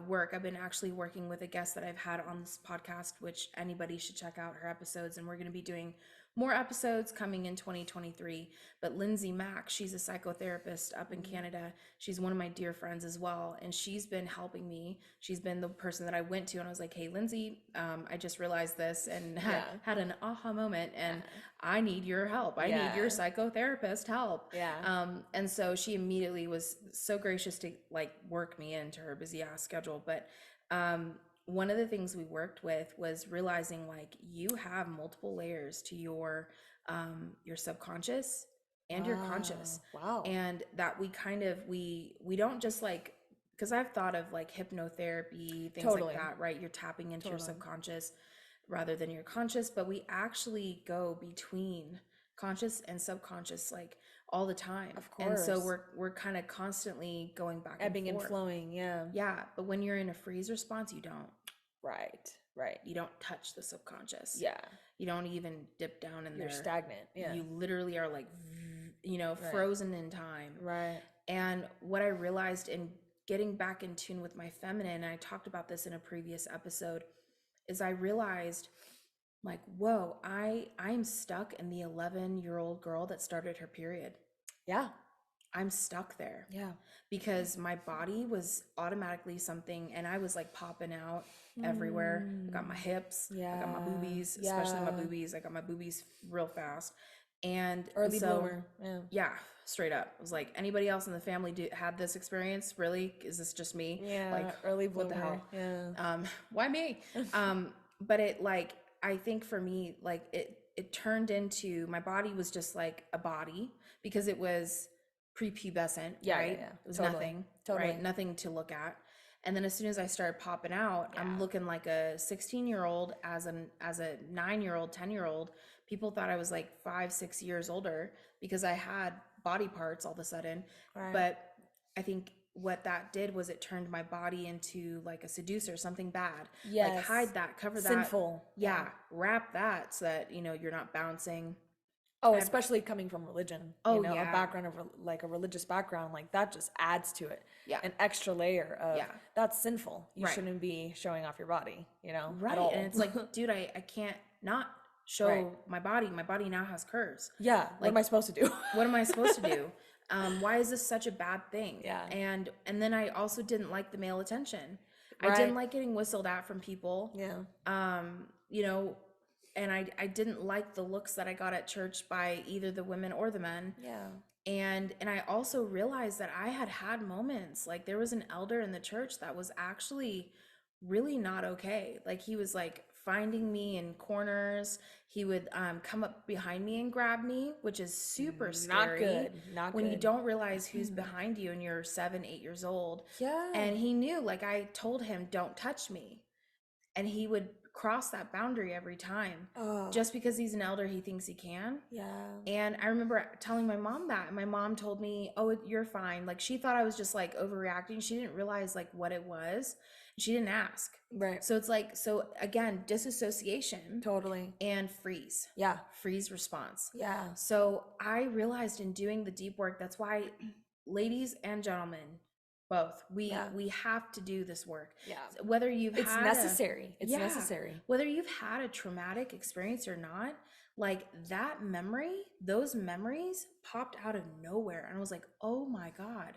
work, I've been actually working with a guest that I've had on this podcast, which anybody should check out her episodes. And we're going to be doing more episodes coming in 2023. But Lindsay Mack, she's a psychotherapist up in Canada. She's one of my dear friends as well. And she's been helping me. She's been the person that I went to and I was like, hey, Lindsay, I just realized this and had an aha moment, and I need your help. I need your psychotherapist help. Yeah. And so she immediately was so gracious to like work me into her busy ass schedule. But one of the things we worked with was realizing like you have multiple layers to your subconscious and your conscious. Wow. And that we kind of we don't just like, because I've thought of like hypnotherapy, things like that, right? You're tapping into your subconscious rather than your conscious, but we actually go between conscious and subconscious like all the time. Of course. And so we're kind of constantly going back ebbing and and flowing. Yeah. Yeah, but when you're in a freeze response, you don't. Right. You don't touch the subconscious. Yeah. You don't even dip down in there. You're stagnant. Yeah. You literally are like, frozen in time. Right. And what I realized in getting back in tune with my feminine, and I talked about this in a previous episode, is I realized like, whoa, I'm stuck in the 11-year-old girl that started her period. Yeah. I'm stuck there. Yeah. Because my body was automatically something, and I was like popping out everywhere. I got my hips, I got my boobies, especially my boobies. I got my boobies real fast. And early bloomer. Yeah, straight up. I was like, anybody else in the family had this experience? Really? Is this just me? Yeah. Like, early bloomer. What the hell? Yeah. Why me? But it like, I think for me, like it turned into, my body was just like a body because it was prepubescent, right? Yeah. It was Totally. nothing, Totally. right? Nothing to look at. And then as soon as I started popping out, I'm looking like a 16-year-old as a 9-year-old, 10-year-old. People thought I was like 5-6 years older because I had body parts all of a sudden. Right. But I think what that did was it turned my body into like a seducer, something bad. Yes. Like hide that, cover that. Sinful. Yeah. Wrap that so that, you're not bouncing. Oh, especially coming from religion. Oh, a background of like a religious background, like that just adds to it. Yeah. An extra layer of that's sinful. You Right. shouldn't be showing off your body, Right. at all. And it's like, dude, I can't not show my body. My body now has curves. Yeah. What am I supposed to do? What am I supposed to do? Why is this such a bad thing? Yeah. And then I also didn't like the male attention. Right. I didn't like getting whistled at from people. Yeah. And I didn't like the looks that I got at church by either the women or the men. Yeah. And I also realized that I had moments, like there was an elder in the church that was actually really not okay. Like he was like finding me in corners. He would come up behind me and grab me, which is super scary. Not good. Not when good. you don't realize who's behind you and you're 7-8 years old. Yeah. And he knew, like I told him, don't touch me. And he would cross that boundary every time. Oh, Just because he's an elder, he thinks he can. yeah. And I remember telling my mom that, and my mom told me, "Oh, you're fine." Like she thought I was just like overreacting. She didn't realize like what it was. She didn't ask. Right. So it's like, so again, disassociation Totally. and freeze. Yeah. Freeze response. Yeah. So I realized in doing the deep work, that's why ladies and gentlemen, both, Yeah. we have to do this work. Yeah. Whether you've It's had necessary. It's yeah, necessary. whether you've had a traumatic experience or not, like that memory, those memories popped out of nowhere. And I was like, oh my God.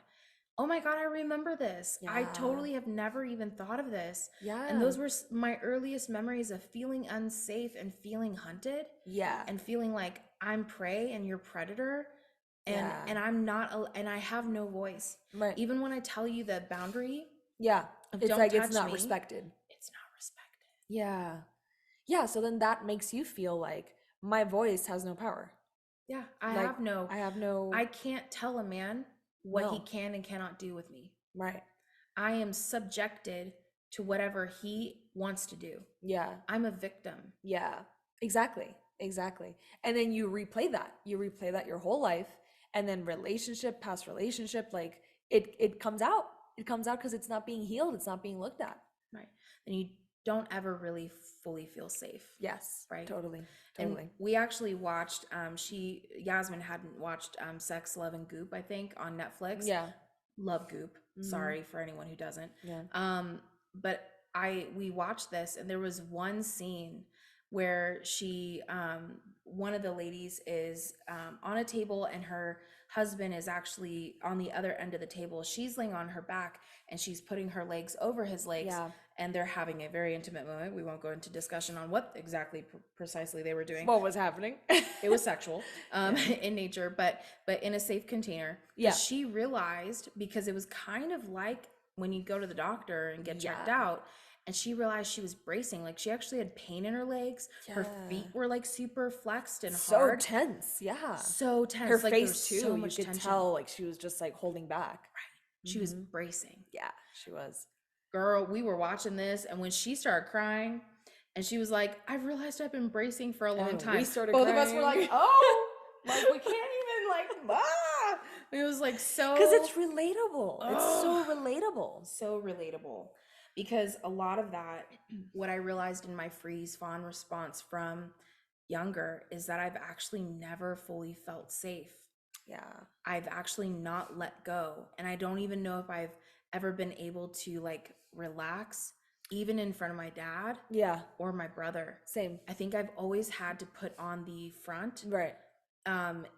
Oh my God, I remember this. I Yeah. totally have never even thought of this. Yeah. And those were my earliest memories of feeling unsafe and feeling hunted Yeah. and feeling like I'm prey and you're predator, and Yeah. and I'm not and I have no voice. Right. Even when I tell you the boundary Yeah. of It's don't like it's touch not me, respected. it's not respected. Yeah. Yeah. So then that makes you feel like my voice has no power. Yeah, I have no, I can't tell a man what he no. can and cannot do with me. Right. I am subjected to whatever he wants to do. Yeah. I'm a victim. Yeah. Exactly. Exactly. And then you replay that. You replay that your whole life. And then relationship, past relationship, like it comes out. It comes out because it's not being healed. It's not being looked at. Right. And you don't ever really fully feel safe. Yes. Right. Totally. And Totally. we actually watched, Yasmin hadn't watched Sex, Love, and Goop, I think, on Netflix. Yeah. Love Goop. Mhm. Sorry for anyone who doesn't. Yeah. But we watched this, and there was one scene where one of the ladies is on a table, and her husband is actually on the other end of the table. She's laying on her back, and she's putting her legs over his legs. Yeah. And they're having a very intimate moment. We won't go into discussion on what exactly precisely they were doing. What was happening? It was sexual in nature, but in a safe container. Yeah. She realized, because it was kind of like when you go to the doctor and get checked Yeah. out, and she realized she was bracing. Like she actually had pain in her legs. Her feet Yeah. were like super flexed and So hard. tense. Yeah. So tense. Her like, there was face too. so You much could tension. tell like she was just like holding back. She was Mhm. bracing. Yeah, she was. Girl, we were watching this, and when she started crying, and she was like, "I've realized I've been bracing for a long then time." we started Both of us were crying. like, "Oh, like we can't even like ah." It was like so, Because it's relatable. It's so Oh. relatable. so relatable, because a lot of that, what I realized in my freeze fawn response from younger, is that I've actually never fully felt safe. Yeah. I've actually not let go, and I don't even know if I've ever been able to like relax, even in front of my dad Yeah. or my brother. Same. I think I've always had to put on the front Right.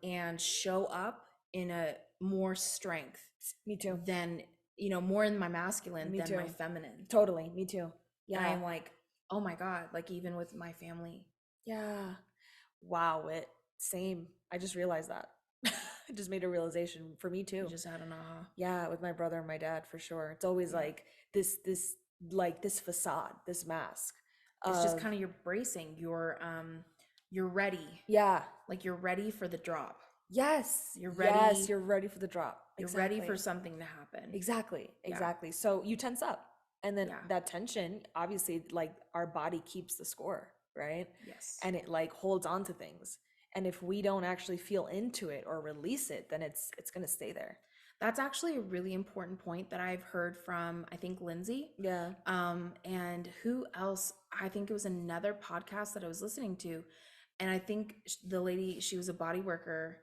and show up in a more strength Me too. than, more in my masculine Me than my too. feminine. Totally. Me too. And Yeah. I'm like, oh my God, like even with my family. Yeah. Wow. Same. I just realized that. I just made a realization for me too. You just had an aha. Yeah, with my brother and my dad for sure. It's always like this facade, this mask. It's just kind of, you're bracing, you're ready. Yeah. Like you're ready for the drop. Yes. You're ready. Yes, you're ready for the drop. You're ready for something to happen. Exactly. Yeah. Exactly. So you tense up. And then Yeah. that tension, obviously, like our body keeps the score, right? Yes. And it like holds on to things. And if we don't actually feel into it or release it, then it's gonna stay there. That's actually a really important point that I've heard from, I think, Lindsay. Yeah. And who else? I think it was another podcast that I was listening to. And I think the lady, she was a body worker,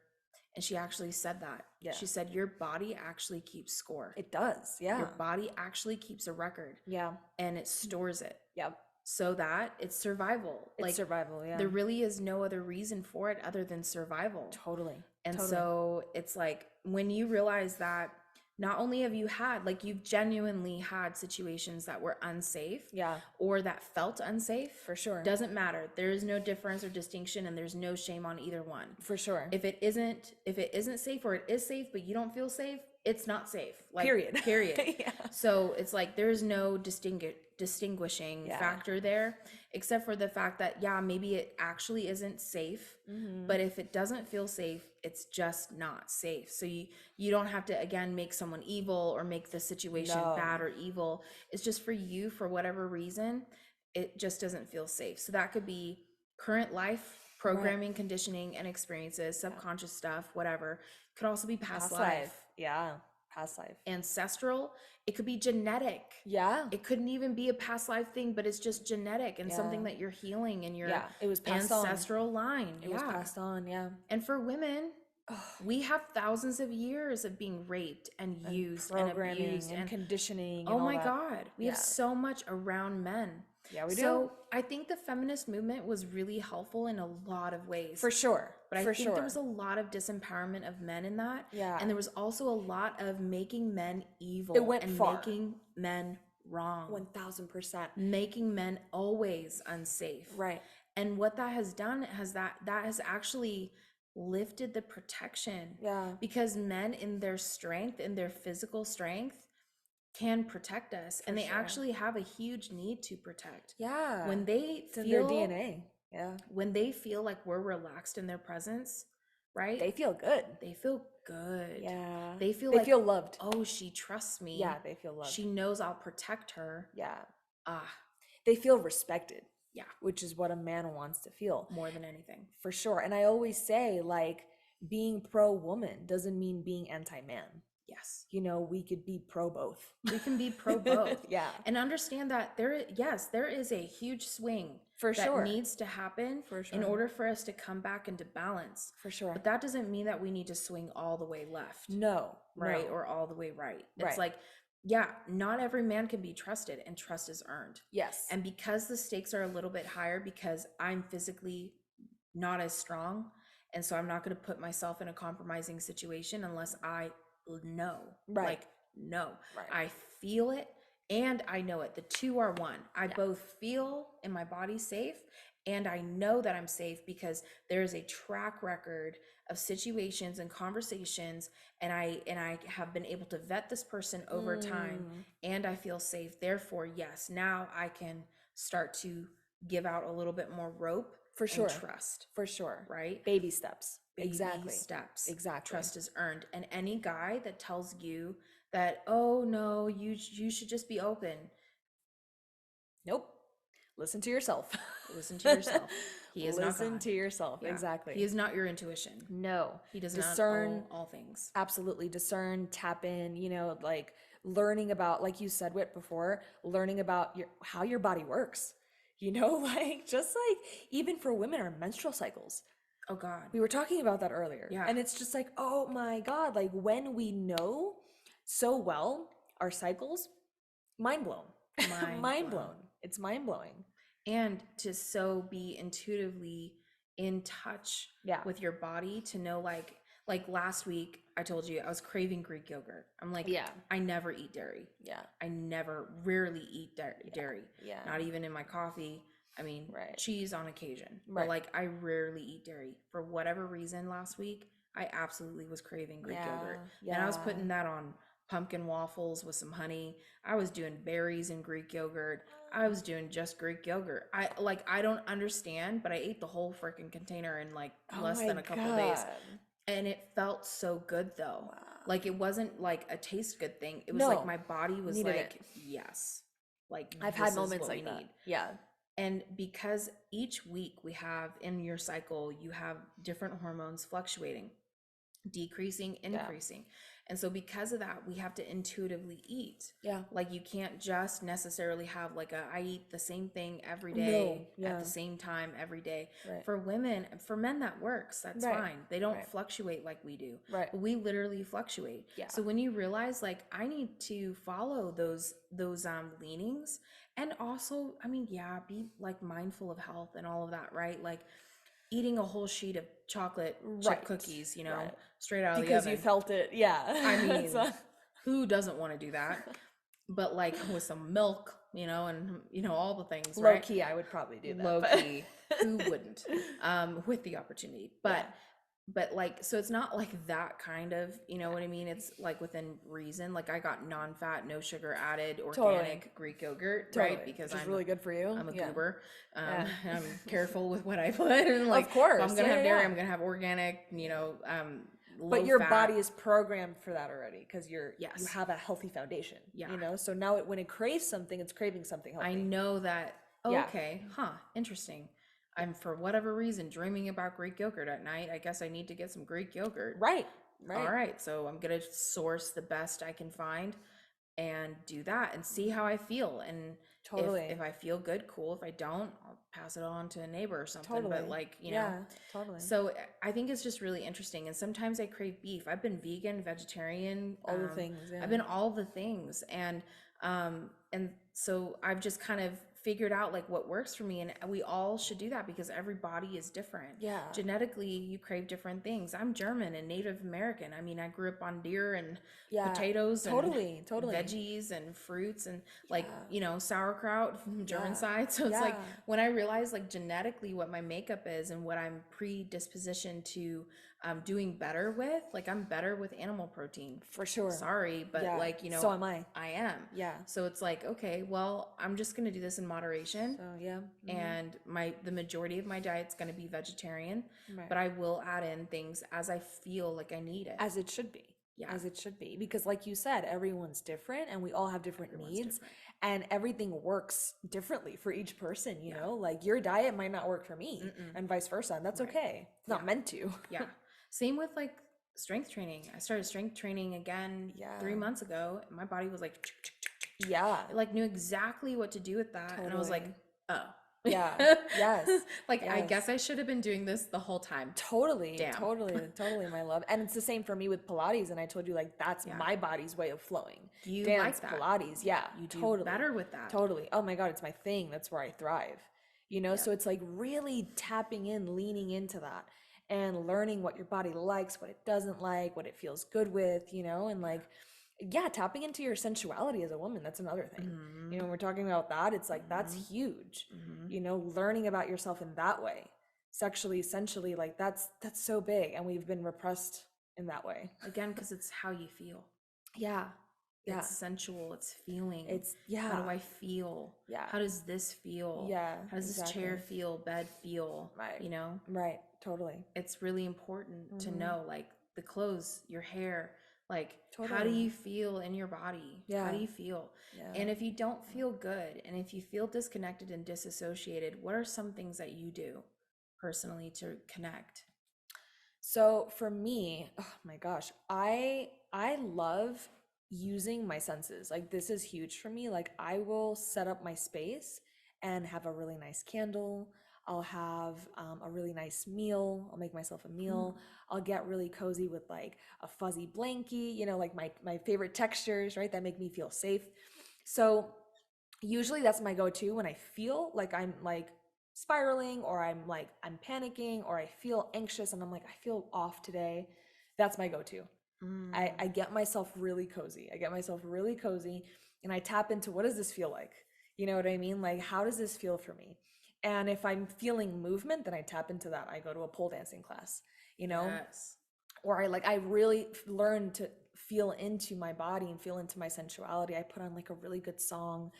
and she actually said that. Yeah. She said, your body actually keeps score. It does. Yeah. Your body actually keeps a record, Yeah. and it stores it Yep. so that it's survival. It's Like survival. Yeah. there really is no other reason for it other than survival. Totally. And Totally. so it's like, when you realize that not only have you had, like, you've genuinely had situations that were unsafe, Yeah. or that felt unsafe, For sure. doesn't matter. There is no difference or distinction, and there's no shame on either one. For sure. If it isn't safe, or it is safe but you don't feel safe, it's not safe. Like, Period. Period. Yeah. So it's like there is no distinguishing Yeah. factor there, except for the fact that, yeah, maybe it actually isn't safe, Mhm. but if it doesn't feel safe, it's just not safe. So you don't have to, again, make someone evil or make the situation No. bad or evil. It's just for you, for whatever reason, it just doesn't feel safe. So that could be current life programming, conditioning, and experiences, subconscious stuff, whatever. Could also be past life. Yeah. Past life. Ancestral. It could be genetic. Yeah. It couldn't even be a past life thing, but it's just genetic and something that you're healing in your it was passed ancestral line. It was passed on. Yeah. And for women, we have thousands of years of being raped and used and abused and conditioning. Oh my God. We have so much around men. Yeah, we do. So I think the feminist movement was really helpful in a lot of ways. For sure. But I think there was a lot of disempowerment of men in that. Yeah. And there was also a lot of making men evil. It went and far. Making men wrong. 1000%. Making men always unsafe. Right. And what that has done is that has actually lifted the protection. Yeah. Because men in their strength, in their physical strength, can protect us. And they actually have a huge need to protect. Yeah. When they it's in their DNA. Yeah. When they feel like we're relaxed in their presence, right? They feel good. They feel good. Yeah. They feel loved. Oh, she trusts me. Yeah, they feel loved. She knows I'll protect her. Yeah. Ah. They feel respected. Yeah. Which is what a man wants to feel. More than anything. For sure. And I always say, like, being pro-woman doesn't mean being anti-man. Yes. You know, we could be pro both. We can be pro both. Yeah. And understand that there is a huge swing that needs to happen in order for us to come back into balance. For sure. But that doesn't mean that we need to swing all the way left. No. Right? Or all the way right. It's like, yeah, not every man can be trusted, and trust is earned. Yes. And because the stakes are a little bit higher, because I'm physically not as strong, and so I'm not going to put myself in a compromising situation unless I know. Like, no. I feel it and I know it. The two are one. I both feel in my body safe, and I know that I'm safe because there is a track record of situations and conversations, and I have been able to vet this person over time, and I feel safe. Therefore, yes, now I can start to give out a little bit more rope. For sure. And trust. For sure. Right? Baby steps. Baby exactly. steps. Exactly. Trust is earned. And any guy that tells you that, oh no, you should just be open. Nope. Listen to yourself. Listen to yourself. He is not God. Listen to yourself. Yeah. Exactly. He is not your intuition. No. He does not discern all things. Absolutely. Discern, tap in, you know, like learning about, like you said Whit before, learning about how your body works. You know, like just like even for women, our menstrual cycles. Oh God. We were talking about that earlier. Yeah. And it's just like, oh my God, like when we know so well our cycles, mind blown. Mind blown. It's mind blowing. And to so be intuitively in touch with your body, to know like last week I told you I was craving Greek yogurt. I'm like, I never eat dairy. Yeah. I rarely eat dairy. Yeah. Not even in my coffee. I mean, cheese on occasion. But like I rarely eat dairy. For whatever reason last week, I absolutely was craving Greek yogurt. And I was putting that on pumpkin waffles with some honey. I was doing berries and Greek yogurt. I was doing just Greek yogurt. I don't understand, but I ate the whole freaking container in like less than a couple of days. And it felt so good though. Wow. Like it wasn't like a taste good thing. It was like my body was like, yes. Like I've had moments like that. Yeah. And because each week we have in your cycle, you have different hormones fluctuating, decreasing, increasing. And so because of that, we have to intuitively eat. Yeah. Like you can't just necessarily have like I eat the same thing every day at the same time every day. Right. For women, for men that works, that's fine. They don't fluctuate like we do. Right. But we literally fluctuate. Yeah. So when you realize like I need to follow those leanings, and also, I mean, be like mindful of health and all of that, right? Like eating a whole sheet of chocolate chip cookies, you know, straight out of the oven. Because you felt it, I mean, who doesn't want to do that? But like with some milk, you know, and you know all the things. Low key, I would probably do that. Low key, who wouldn't? With the opportunity, but like, so it's not like that kind of, you know what I mean? It's like within reason. Like I got non-fat, no sugar added, organic Greek yogurt, right? Because it's really good for you. I'm a goober. I'm careful with what I put. And like, of course, if I'm gonna have dairy, I'm gonna have organic. You know, but your body is programmed for that already because you have a healthy foundation. Yeah. You know, so now when it craves something, it's craving something healthy. I know that Oh, Yeah. okay. Huh. Interesting. I'm, for whatever reason, dreaming about Greek yogurt at night. I guess I need to get some Greek yogurt. Right. All Right. right. So I'm going to source the best I can find and do that and see how I feel. And if Totally. I feel good, cool. If I don't, I'll pass it on to a neighbor or something. But Totally. like, Yeah. Totally. so I think it's just really interesting. And sometimes I crave beef. I've been vegan, vegetarian. All the things. I've Yeah. been all the things. And so I've just kind of figured out like what works for me, and we all should do that because every body is different. Yeah. Genetically, you crave different things. I'm German and Native American. I mean, I grew up on deer and Yeah. potatoes and Totally. Totally. veggies and fruits and like, Yeah. sauerkraut from German Yeah. side. So it's like Yeah. when I realized like genetically what my makeup is and what I'm predispositioned to doing better with, like I'm better with animal protein. For sure. Sorry, but Yeah. like, So am I. I am. Yeah. So it's like, okay, well, I'm just going to do this in moderation. So yeah. And the majority of my diet's going to be vegetarian, Right. but I will add in things as I feel like I need it. As it should be. Yeah. As it should be. Because like you said, everyone's different and we all have different Everyone's needs. different. And everything works differently for each person, you know? Like your diet might not work for me and vice versa. And that's okay. It's not meant to. Yeah. Same with like strength training. I started strength training again 3 months ago. And my body was like, Yeah. it like knew exactly what to do with that. And I was like, Totally. oh. Yeah. Yes. Like, I Yes. guess I should have been doing this the whole time. Totally. Damn. Totally, my love. And it's the same for me with Pilates. And I told you, like, that's my body's way of flowing. You Dance, like that. Pilates. Yeah. You do totally. better with that. Totally. Oh my God, it's my thing. That's where I thrive. You know, so it's like really tapping in, leaning into that and learning what your body likes, what it doesn't like, what it feels good with, you know, and like, yeah, tapping into your sensuality as a woman. That's another thing. You know, when we're talking about that, it's like, that's huge, you know, learning about yourself in that way, sexually, sensually, like that's so big. And we've been repressed in that way. Again, because it's how you feel. Yeah. Yeah. It's sensual. It's feeling. It's, How do I feel? Yeah. How does this feel? Yeah, How does this chair feel? Bed feel? Right. You know? Right. Totally. It's really important to know, like, the clothes, your hair, like, how do Totally. you feel in your body? Yeah. How do you feel? Yeah. And if you don't feel good, and if you feel disconnected and disassociated, what are some things that you do personally to connect? So for me, oh my gosh, I love using my senses. Like this is huge for me. Like I will set up my space and have a really nice candle. I'll have a really nice meal. I'll make myself a meal. I'll get really cozy with like a fuzzy blankie, you know, like my favorite textures, right? That make me feel safe. So usually that's my go-to when I feel like I'm like spiraling or I'm panicking or I feel anxious and I'm like, I feel off today. That's my go-to. I get myself really cozy. And I tap into what does this feel like? You know what I mean? Like, how does this feel for me? And if I'm feeling movement, then I tap into that. I go to a pole dancing class, you know? Yes. Or I really learn to feel into my body and feel into my sensuality. I put on like a really good song.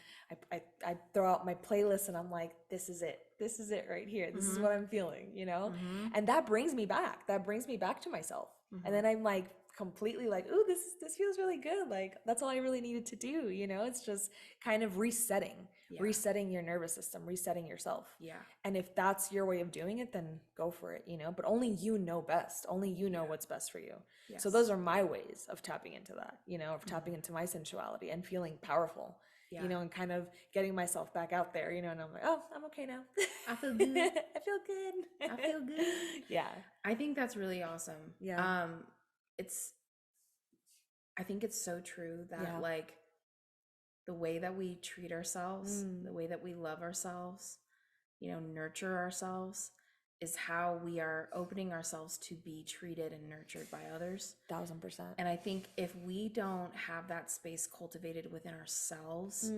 I throw out my playlist and I'm like, this is it right here. This is what I'm feeling, you know? And that brings me back. That brings me back to myself. And then I'm like completely like, ooh, this feels really good. Like that's all I really needed to do, you know? It's just kind of resetting your nervous system, resetting yourself. Yeah. And if that's your way of doing it, then go for it, you know? But only you know best. Only you know what's best for you. Yes. So those are my ways of tapping into that, you know, of tapping into my sensuality and feeling powerful, you know, and kind of getting myself back out there, you know, and I'm like, oh, I'm okay now. I feel good. I feel good. I feel good. Yeah. I think that's really awesome. Yeah. I think it's so true that like the way that we treat ourselves, the way that we love ourselves, you know, nurture ourselves is how we are opening ourselves to be treated and nurtured by others. 1000%. And I think if we don't have that space cultivated within ourselves,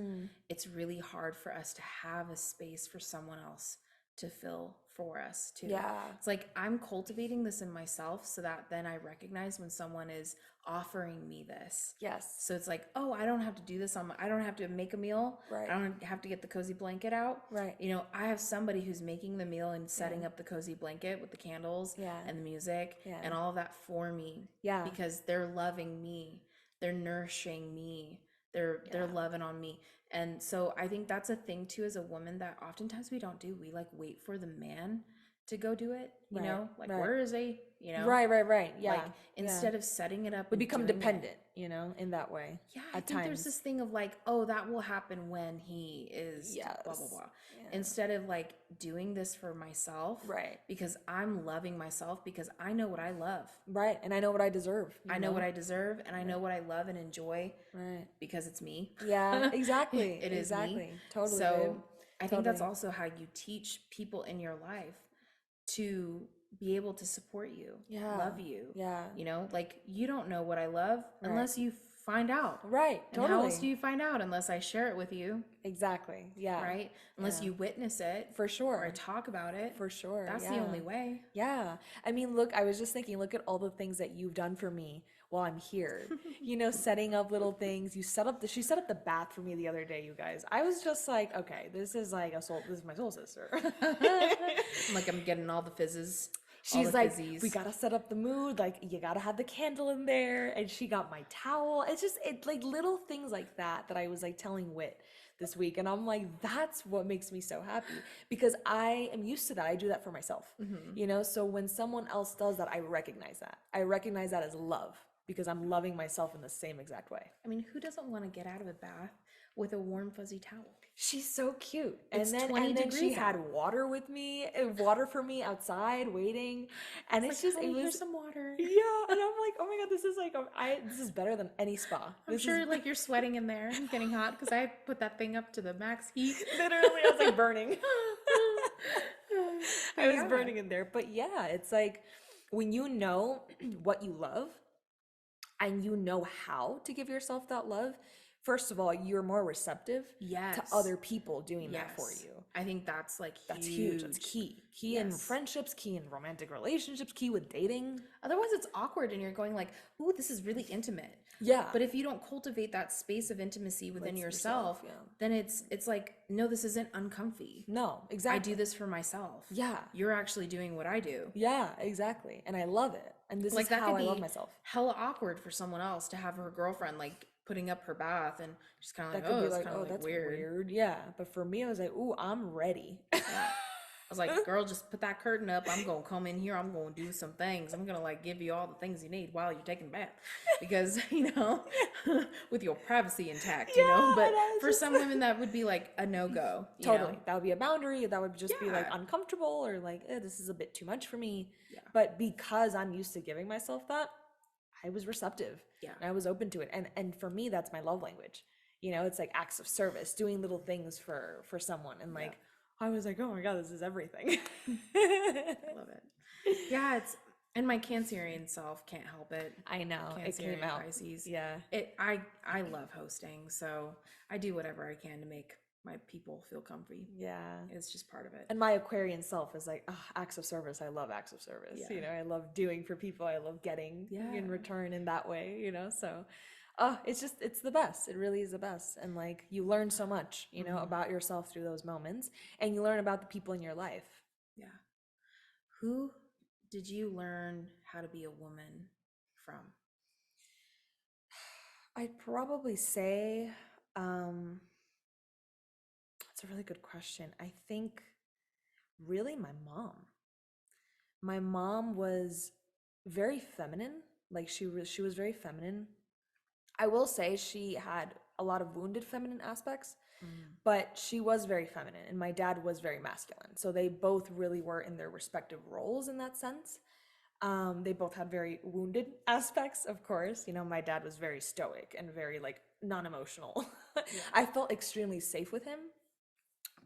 it's really hard for us to have a space for someone else to fill for us too. Yeah. It's like I'm cultivating this in myself so that then I recognize when someone is offering me this. Yes. So it's like, oh, I don't have to do this I don't have to make a meal. Right. I don't have to get the cozy blanket out. Right. You know, I have somebody who's making the meal and setting up the cozy blanket with the candles and the music and all of that for me. Yeah. Because they're loving me. They're nourishing me. They're Yeah. loving on me. And so I think that's a thing too as a woman that oftentimes we don't do. We like wait for the man to go do it, Right. like Right. where is he, Right. Right. Right. like Yeah. Yeah. instead of setting it up We and become doing it. dependent, in that way Yeah, I at think there's this times. thing of like, oh, that will happen when he is blah blah Yes. blah. Yeah. Instead of like doing this for myself Right. because I'm loving myself because I know what I love. Right. And I know what I deserve, I know what I deserve and I know Right. what I love and enjoy Right. because it's me. Yeah, exactly. It is me. Exactly. Totally, babe. So I think that's Totally. also how you teach people in your life to be able to support you, Yeah. love you. Yeah. Like you don't know what I love Right. unless you find out. Right. And how else Totally. do you find out unless I share it with you, Exactly. Yeah. right? Unless Yeah. you witness it For or I sure. talk about it. For sure. That's the Yeah. only way. Yeah. I mean, look, I was just thinking, look at all the things that you've done for me while I'm here. Setting up little things. She set up the bath for me the other day, you guys. I was just like, okay, this is my soul sister. I'm getting all the fizzes, all She's the like, fizzies. we gotta set up the mood. Like, you gotta have the candle in there. And she got my towel. It's like little things like that I was like telling Wit this week. And I'm like, that's what makes me so happy because I am used to that. I do that for myself, So when someone else does that, I recognize that. I recognize that as love because I'm loving myself in the same exact way. I mean, who doesn't want to get out of a bath with a warm, fuzzy towel? She's so cute. It's And then 20 and then she degrees had out. water for me outside waiting. And it's just Honey, it was here's some water. yeah, and I'm like, oh my god, this is like this is better than any spa. I'm This sure is like you're sweating in there and getting hot because I put that thing up to the max heat. literally I was like burning. I was Yeah. burning in there. But yeah, it's like when you know what you love and you know how to give yourself that love, first of all, you're more receptive to Yes. other people doing that for Yes. you. I think that's like That's huge. That's key. Key in Yes. friendships, key in romantic relationships, key with dating. Otherwise, it's awkward and you're going like, ooh, this is really intimate. Yeah. But if you don't cultivate that space of intimacy within With yourself, yourself, yeah. then it's like, no, this isn't uncomfy. No, I exactly. do this for myself. Yeah. You're actually doing what I do. Yeah, exactly. And I love it. And this Like is that how could I be love myself. hella awkward for someone else to have her girlfriend like putting up her bath and she's kind of like, That could oh, be it's like, kind oh, of like that's weird. weird. Yeah. But for me, I was like, ooh, I'm ready. I was like, girl, just put that curtain up. I'm gonna come in here. I'm gonna do some things. I'm gonna like give you all the things you need while you're taking a bath, because with your privacy intact, Yeah, But and I was for just some women, that would be like a no go. Totally. That would be a boundary. That would just be like Yeah. uncomfortable or like, this is a bit too much for me. Yeah. But because I'm used to giving myself that, I was receptive. Yeah. And I was open to it. And for me, that's my love language. It's like acts of service, doing little things for someone. And like, I was like, oh my God, this is everything. I love it. Yeah, and my Cancerian self can't help it. I know. It came Cancerian out. Pisces. Yeah. I love hosting, so I do whatever I can to make my people feel comfy. Yeah. It's just part of it. And my Aquarian self is like, acts of service. I love acts of service. Yeah. I love doing for people. I love getting in Yeah. return in that way, So, it's the best. It really is the best. And like, you learn so much, about yourself through those moments, and you learn about the people in your life. Yeah. Who did you learn how to be a woman from? I'd probably say, that's a really good question. I think really my mom. My mom was very feminine. Like she was very feminine. I will say she had a lot of wounded feminine aspects, but she was very feminine and my dad was very masculine. So they both really were in their respective roles in that sense. They both had very wounded aspects, of course. My dad was very stoic and very like non-emotional. I felt extremely safe with him,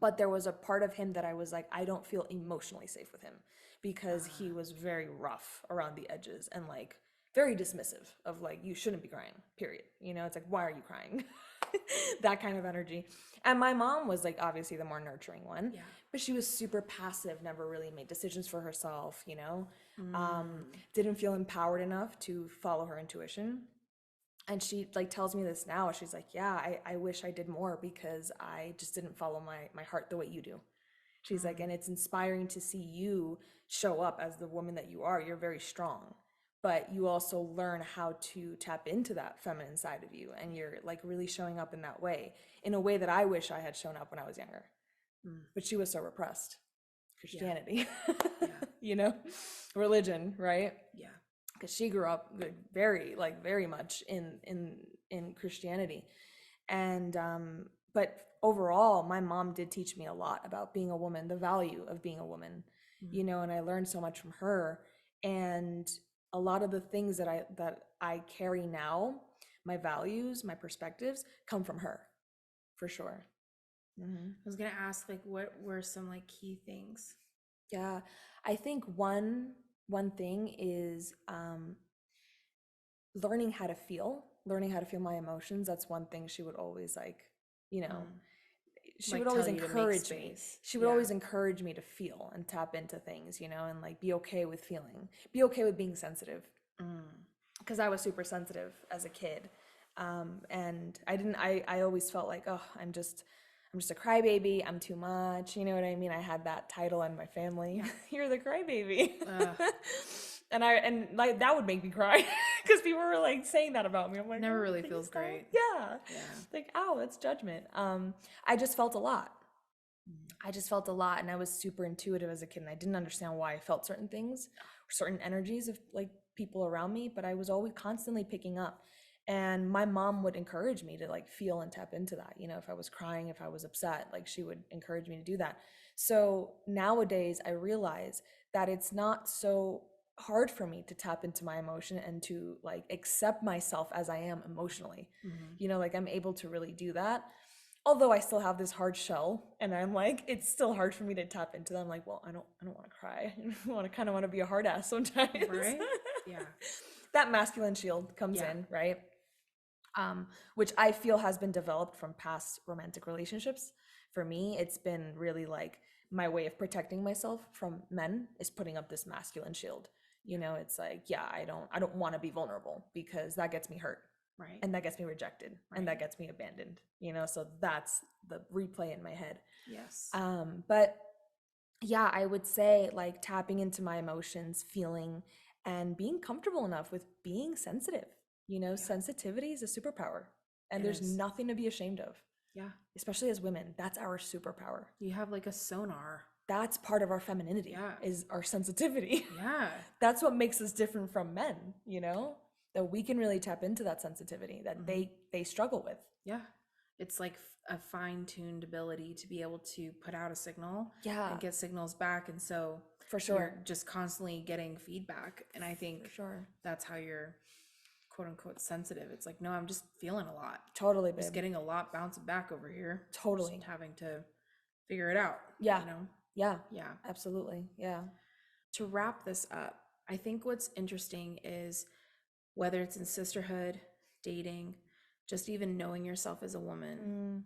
but there was a part of him that I was like, I don't feel emotionally safe with him because he was very rough around the edges and like very dismissive of like, you shouldn't be crying, period. It's like, why are you crying? That kind of energy. And my mom was like obviously the more nurturing one, but she was super passive, never really made decisions for herself, didn't feel empowered enough to follow her intuition. And she like tells me this now. She's like, yeah, I wish I did more because I just didn't follow my heart the way you do. She's like, and it's inspiring to see you show up as the woman that you are. You're very strong, but you also learn how to tap into that feminine side of you, and you're like really showing up in a way that I wish I had shown up when I was younger. But she was so repressed. Christianity, Yeah. you know, religion, right? Yeah. Because she grew up very much in Christianity, and but overall, my mom did teach me a lot about being a woman, the value of being a woman, you know, and I learned so much from her, and a lot of the things that I carry now, my values, my perspectives, come from her, for sure. I was gonna ask, like, what were some like key things? Yeah, I think one thing is learning how to feel my emotions. That's one thing she would always like, you know, she Like would always tell you to make encourage me. space. She would Yeah. always encourage me to feel and tap into things, you know, and like be okay with feeling, be okay with being sensitive. Because I was super sensitive as a kid. And I always felt like, oh, I'm just a crybaby. I'm too much. You know what I mean? I had that title in my family. You're the crybaby. And like that would make me cry because people were like saying that about me. I'm like, Never oh, really please feels stop. great. Yeah. Yeah. Like, ow, that's judgment. I just felt a lot. I just felt a lot, and I was super intuitive as a kid, and I didn't understand why I felt certain things, certain energies of like people around me, but I was always constantly picking up. And my mom would encourage me to like feel and tap into that. You know, if I was crying, if I was upset, like she would encourage me to do that. So nowadays I realize that it's not so hard for me to tap into my emotion and to like accept myself as I am emotionally. You know, like I'm able to really do that, although I still have this hard shell, and I'm like, it's still hard for me to tap into them. Like, well, I don't want to cry. I want to kind of want to be a hard ass sometimes. Right? Yeah. That masculine shield comes Yeah. in, right? Which I feel has been developed from past romantic relationships. For me, it's been really like my way of protecting myself from men is putting up this masculine shield. You know, it's like, yeah, I don't want to be vulnerable because that gets me hurt, Right. and that gets me rejected, and that gets me abandoned, you know, so that's the replay in my head. Yes. But yeah, I would say like tapping into my emotions, feeling, and being comfortable enough with being sensitive. You know, sensitivity is a superpower, and It there's is. nothing to be ashamed of, Yeah. especially as women. That's our superpower. You have like a sonar. That's part of our femininity, Yeah. is our sensitivity. Yeah. That's what makes us different from men, you know, that we can really tap into that sensitivity that they struggle with. Yeah. It's like a fine-tuned ability to be able to put out a signal Yeah, and get signals back. And so for sure. you're just constantly getting feedback. And I think For sure. that's how you're quote unquote sensitive. It's like, no, I'm just feeling a lot. Totally, babe. Just getting a lot bouncing back over here. Totally. Just having to figure it out. Yeah. You know? Yeah. Yeah. Absolutely. Yeah. To wrap this up, I think what's interesting is whether it's in sisterhood, dating, just even knowing yourself as a woman,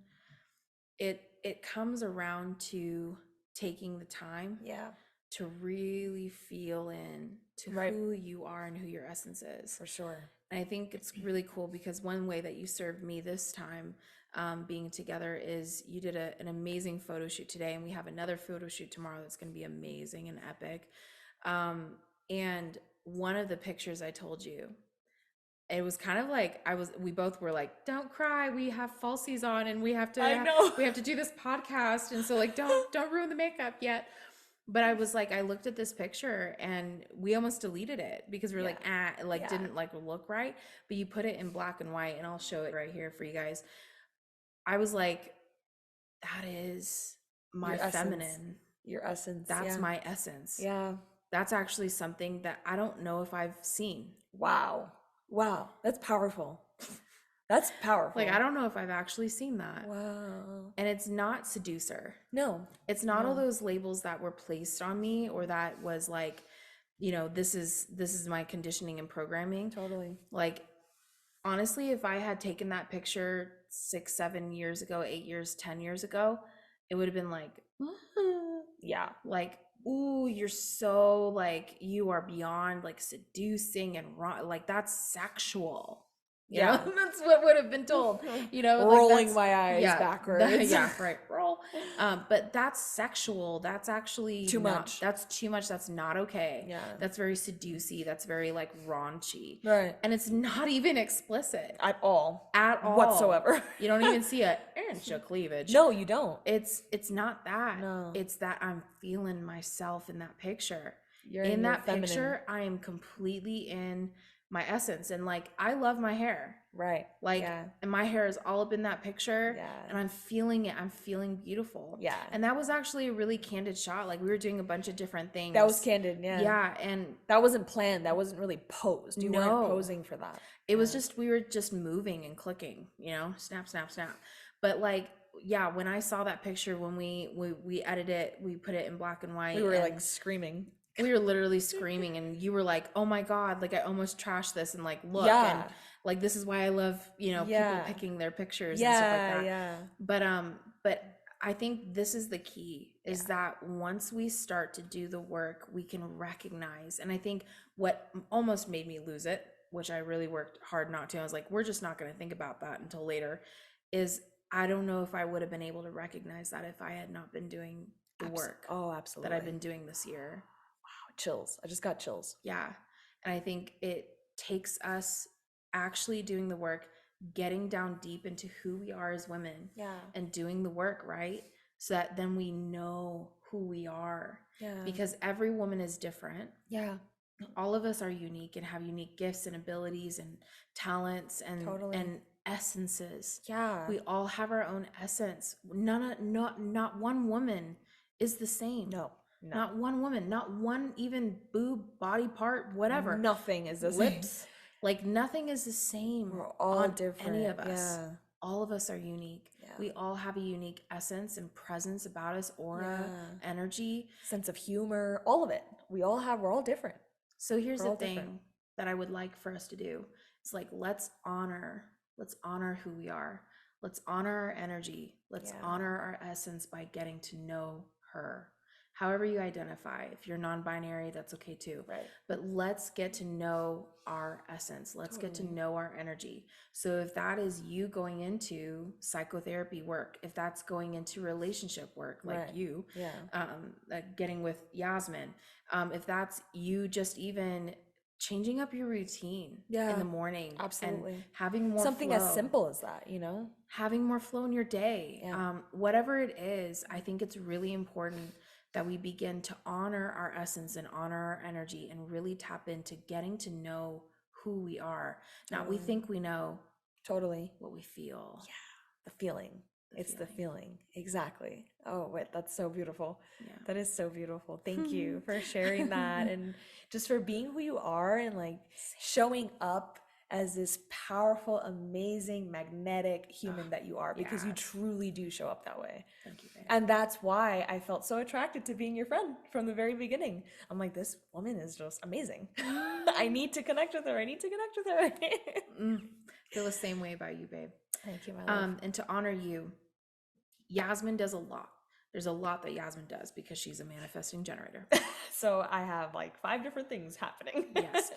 it comes around to taking the time Yeah. to really feel in to who you are and who your essence is. For sure. And I think it's really cool because one way that you served me this time, being together, is you did an amazing photo shoot today, and we have another photo shoot tomorrow that's going to be amazing and epic. And one of the pictures I told you, it was kind of like we both were like, don't cry, we have falsies on and we have to do this podcast, and so like don't ruin the makeup yet. But I was like, I looked at this picture and we almost deleted it because we are like, didn't like look right. But you put it in black and white, and I'll show it right here for you guys. I was like, that is my Your feminine essence. Your essence. That's my essence. Yeah. That's actually something that I don't know if I've seen. Wow. Wow. That's powerful. That's powerful. Like, I don't know if I've actually seen that. Wow. And it's not seducer. No. It's not all those labels that were placed on me, or that was like, you know, this is my conditioning and programming. Totally. Like, honestly, if I had taken that picture 6, 7 years ago, 8 years, 10 years ago, it would have been like, yeah, like, ooh, you're so like, you are beyond like seducing and wrong. Like, that's sexual. You know, Yeah. that's what would have been told, you know, like Rolling that's, my eyes yeah, backwards. yeah, right, roll. But that's sexual. That's actually Too not, much. that's too much. That's not okay. Yeah. That's very seducey. That's very like raunchy. Right. And it's not even explicit At all. at all. Whatsoever. You don't even see an inch of cleavage. No, you don't. It's not that. No. It's that I'm feeling myself in that picture. You're In in your that feminine. picture, I am completely in my essence. And like, I love my hair. Right. Like, Yeah. and my hair is all up in that picture. Yeah. And I'm feeling it. I'm feeling beautiful. Yeah. And that was actually a really candid shot. Like, we were doing a bunch of different things. That was candid, yeah. Yeah. And that wasn't planned. That wasn't really posed. You weren't posing for that. it was just, we were just moving and clicking, you know, snap, snap, snap. But like, yeah, when I saw that picture, when we edited it, we put it in black and white. We were like screaming. We were literally screaming, and you were like, oh my God, like I almost trashed this, and like, look, Yeah. and like, this is why I love, you know, Yeah. people picking their pictures and stuff like that. Yeah. But I think this is the key, is that once we start to do the work, we can recognize. And I think what almost made me lose it, which I really worked hard not to, I was like, we're just not going to think about that until later, is I don't know if I would have been able to recognize that if I had not been doing the work Oh, absolutely. that I've been doing this year. Wow, chills. I just got chills. Yeah. And I think it takes us actually doing the work, getting down deep into who we are as women, Yeah. and doing the work, right? So that then we know who we are. Yeah. Because every woman is different. Yeah. All of us are unique and have unique gifts and abilities and talents and Totally. and essences. Yeah. We all have our own essence. Not one woman is the same. No. Not one woman, not one even boob, body part, whatever. Nothing is the same. Lips. Like nothing is the same. We're all on different. Any of us. Yeah. All of us are unique. Yeah. We all have a unique essence and presence about us, aura, energy. Sense of humor, all of it. We're all different. So here's We're the all thing different. that I would like for us to do. It's like, let's honor who we are. Let's honor our energy. Let's honor our essence by getting to know her. However you identify. If you're non-binary, that's okay too. Right. But let's get to know our essence. Let's get to know our energy. So if that is you going into psychotherapy work, if that's going into relationship work, like you, like getting with Yasmin, if that's you just even changing up your routine in the morning, absolutely, and having more something flow, as simple as that, you know, having more flow in your day, whatever it is, I think it's really important that we begin to honor our essence and honor our energy and really tap into getting to know who we are. Now, we think we know what we feel. Yeah, the feeling. The feeling. Exactly. Oh, wait, that's so beautiful. Yeah. That is so beautiful. Thank you for sharing that and just for being who you are and like showing up as this powerful, amazing, magnetic human that you are, because you truly do show up that way. Thank you, babe. And that's why I felt so attracted to being your friend from the very beginning. I'm like, this woman is just amazing. I need to connect with her. Feel the same way about you, babe. Thank you, my love. And to honor you, Yasmin does a lot. There's a lot that Yasmin does because she's a manifesting generator. So I have like 5 different things happening. Yes.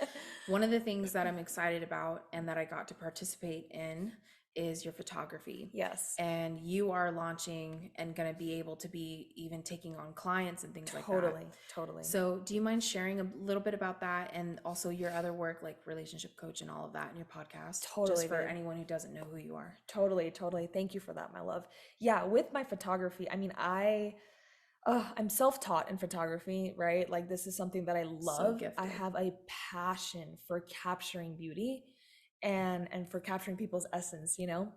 One of the things that I'm excited about and that I got to participate in is your photography. Yes. And you are launching and going to be able to be even taking on clients and things like that. Totally. So do you mind sharing a little bit about that and also your other work, like relationship coach and all of that in your podcast? Totally. Just for anyone who doesn't know who you are. Totally. Thank you for that, my love. Yeah, with my photography, I mean, I'm self-taught in photography, right? Like this is something that I love. I have a passion for capturing beauty and for capturing people's essence, you know?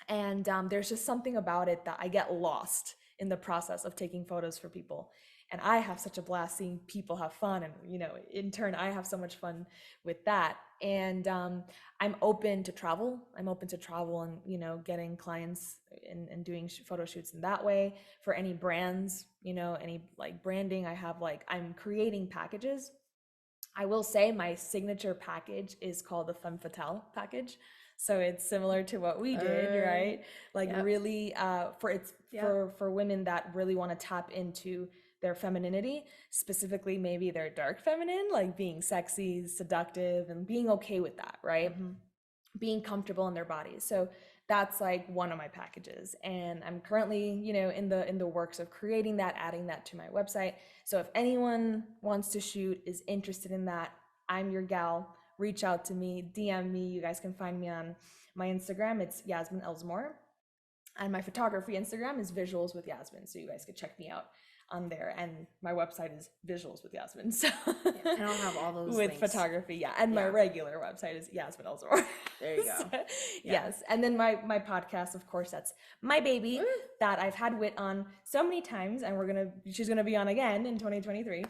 And there's just something about it that I get lost in the process of taking photos for people. And I have such a blast seeing people have fun. And, you know, in turn, I have so much fun with that. And I'm open to travel. And, you know, getting clients and doing photo shoots in that way for any brands, you know, any like branding. I'm creating packages. I will say my signature package is called the Femme Fatale package. So it's similar to what we did, right? Like really for women that really want to tap into their femininity, specifically maybe their dark feminine, like being sexy, seductive, and being okay with that, right? being comfortable in their bodies. So that's like one of my packages, and I'm currently, in the works of creating that, adding that to my website. So if anyone wants to shoot, is interested in that, I'm your gal. Reach out to me, DM me. You guys can find me on my Instagram. It's Yasmin Elzomor. And my photography Instagram is Visuals with Yasmin. So you guys could check me out on there. And my website is Visuals with Yasmin. So And I'll have all those with links. photography, yeah. And my regular website is Yasmin Elzomor. There you go. So, yes. And then my podcast, of course, that's my baby that I've had Wit on so many times, and she's gonna be on again in 2023.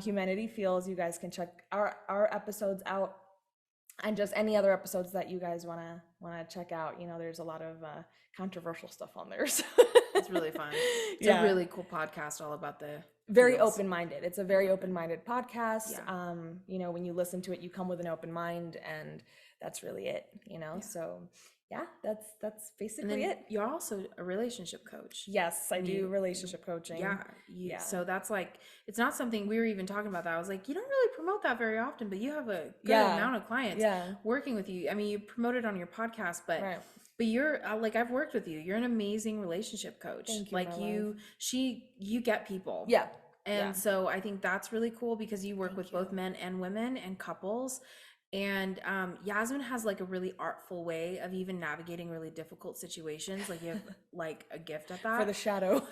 Humanity Feels. You guys can check our episodes out, and just any other episodes that you guys wanna check out. There's a lot of controversial stuff on there. So. It's really fun. It's a really cool podcast all about the very feels. open-minded. It's a very open-minded podcast. Yeah. When you listen to it, you come with an open mind, and that's really it, So yeah, that's basically it. You're also a relationship coach. Yes, I do relationship coaching. Yeah. So that's like, it's not something we were even talking about that. I was like, you don't really promote that very often, but you have a good amount of clients working with you. I mean, you promote it on your podcast, but but you're like, I've worked with you. You're an amazing relationship coach. Thank you, like you get people. Yeah. And so I think that's really cool because you work with both men and women and couples. And Yasmin has like a really artful way of even navigating really difficult situations. Like you have like a gift at that. For the shadow.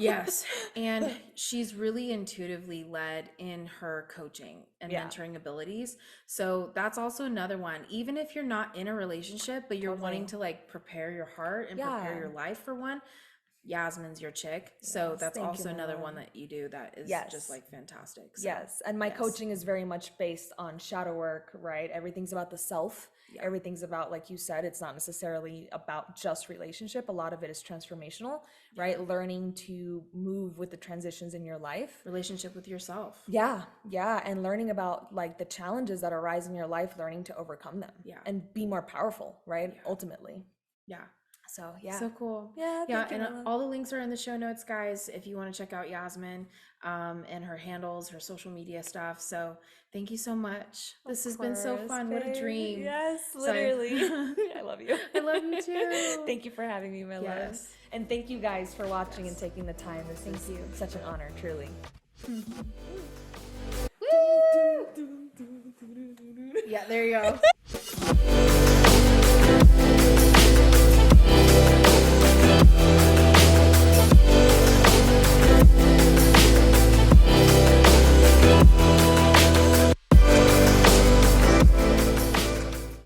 Yes. And she's really intuitively led in her coaching and mentoring abilities. So that's also another one. Even if you're not in a relationship, but you're wanting to like prepare your heart and prepare your life for one, Yasmin's your chick. So that's also another one that you do that is just like fantastic. So, yes. And my coaching is very much based on shadow work, right? Everything's about the self. Everything's about, like you said, it's not necessarily about just relationship. A lot of it is transformational, right? Learning to move with the transitions in your life. Relationship with yourself. Yeah. And learning about like the challenges that arise in your life, learning to overcome them. And be more powerful, right? Ultimately. Yeah. So so cool. And all the links are in the show notes, guys, if you want to check out Yasmin and her handles, her social media stuff. So thank you so much. This has been so fun. What a dream. Yes, literally. I love you. I love you too. Thank you for having me, my love. And thank you guys for watching and taking the time. This is such an honor, truly. Yeah, there you go.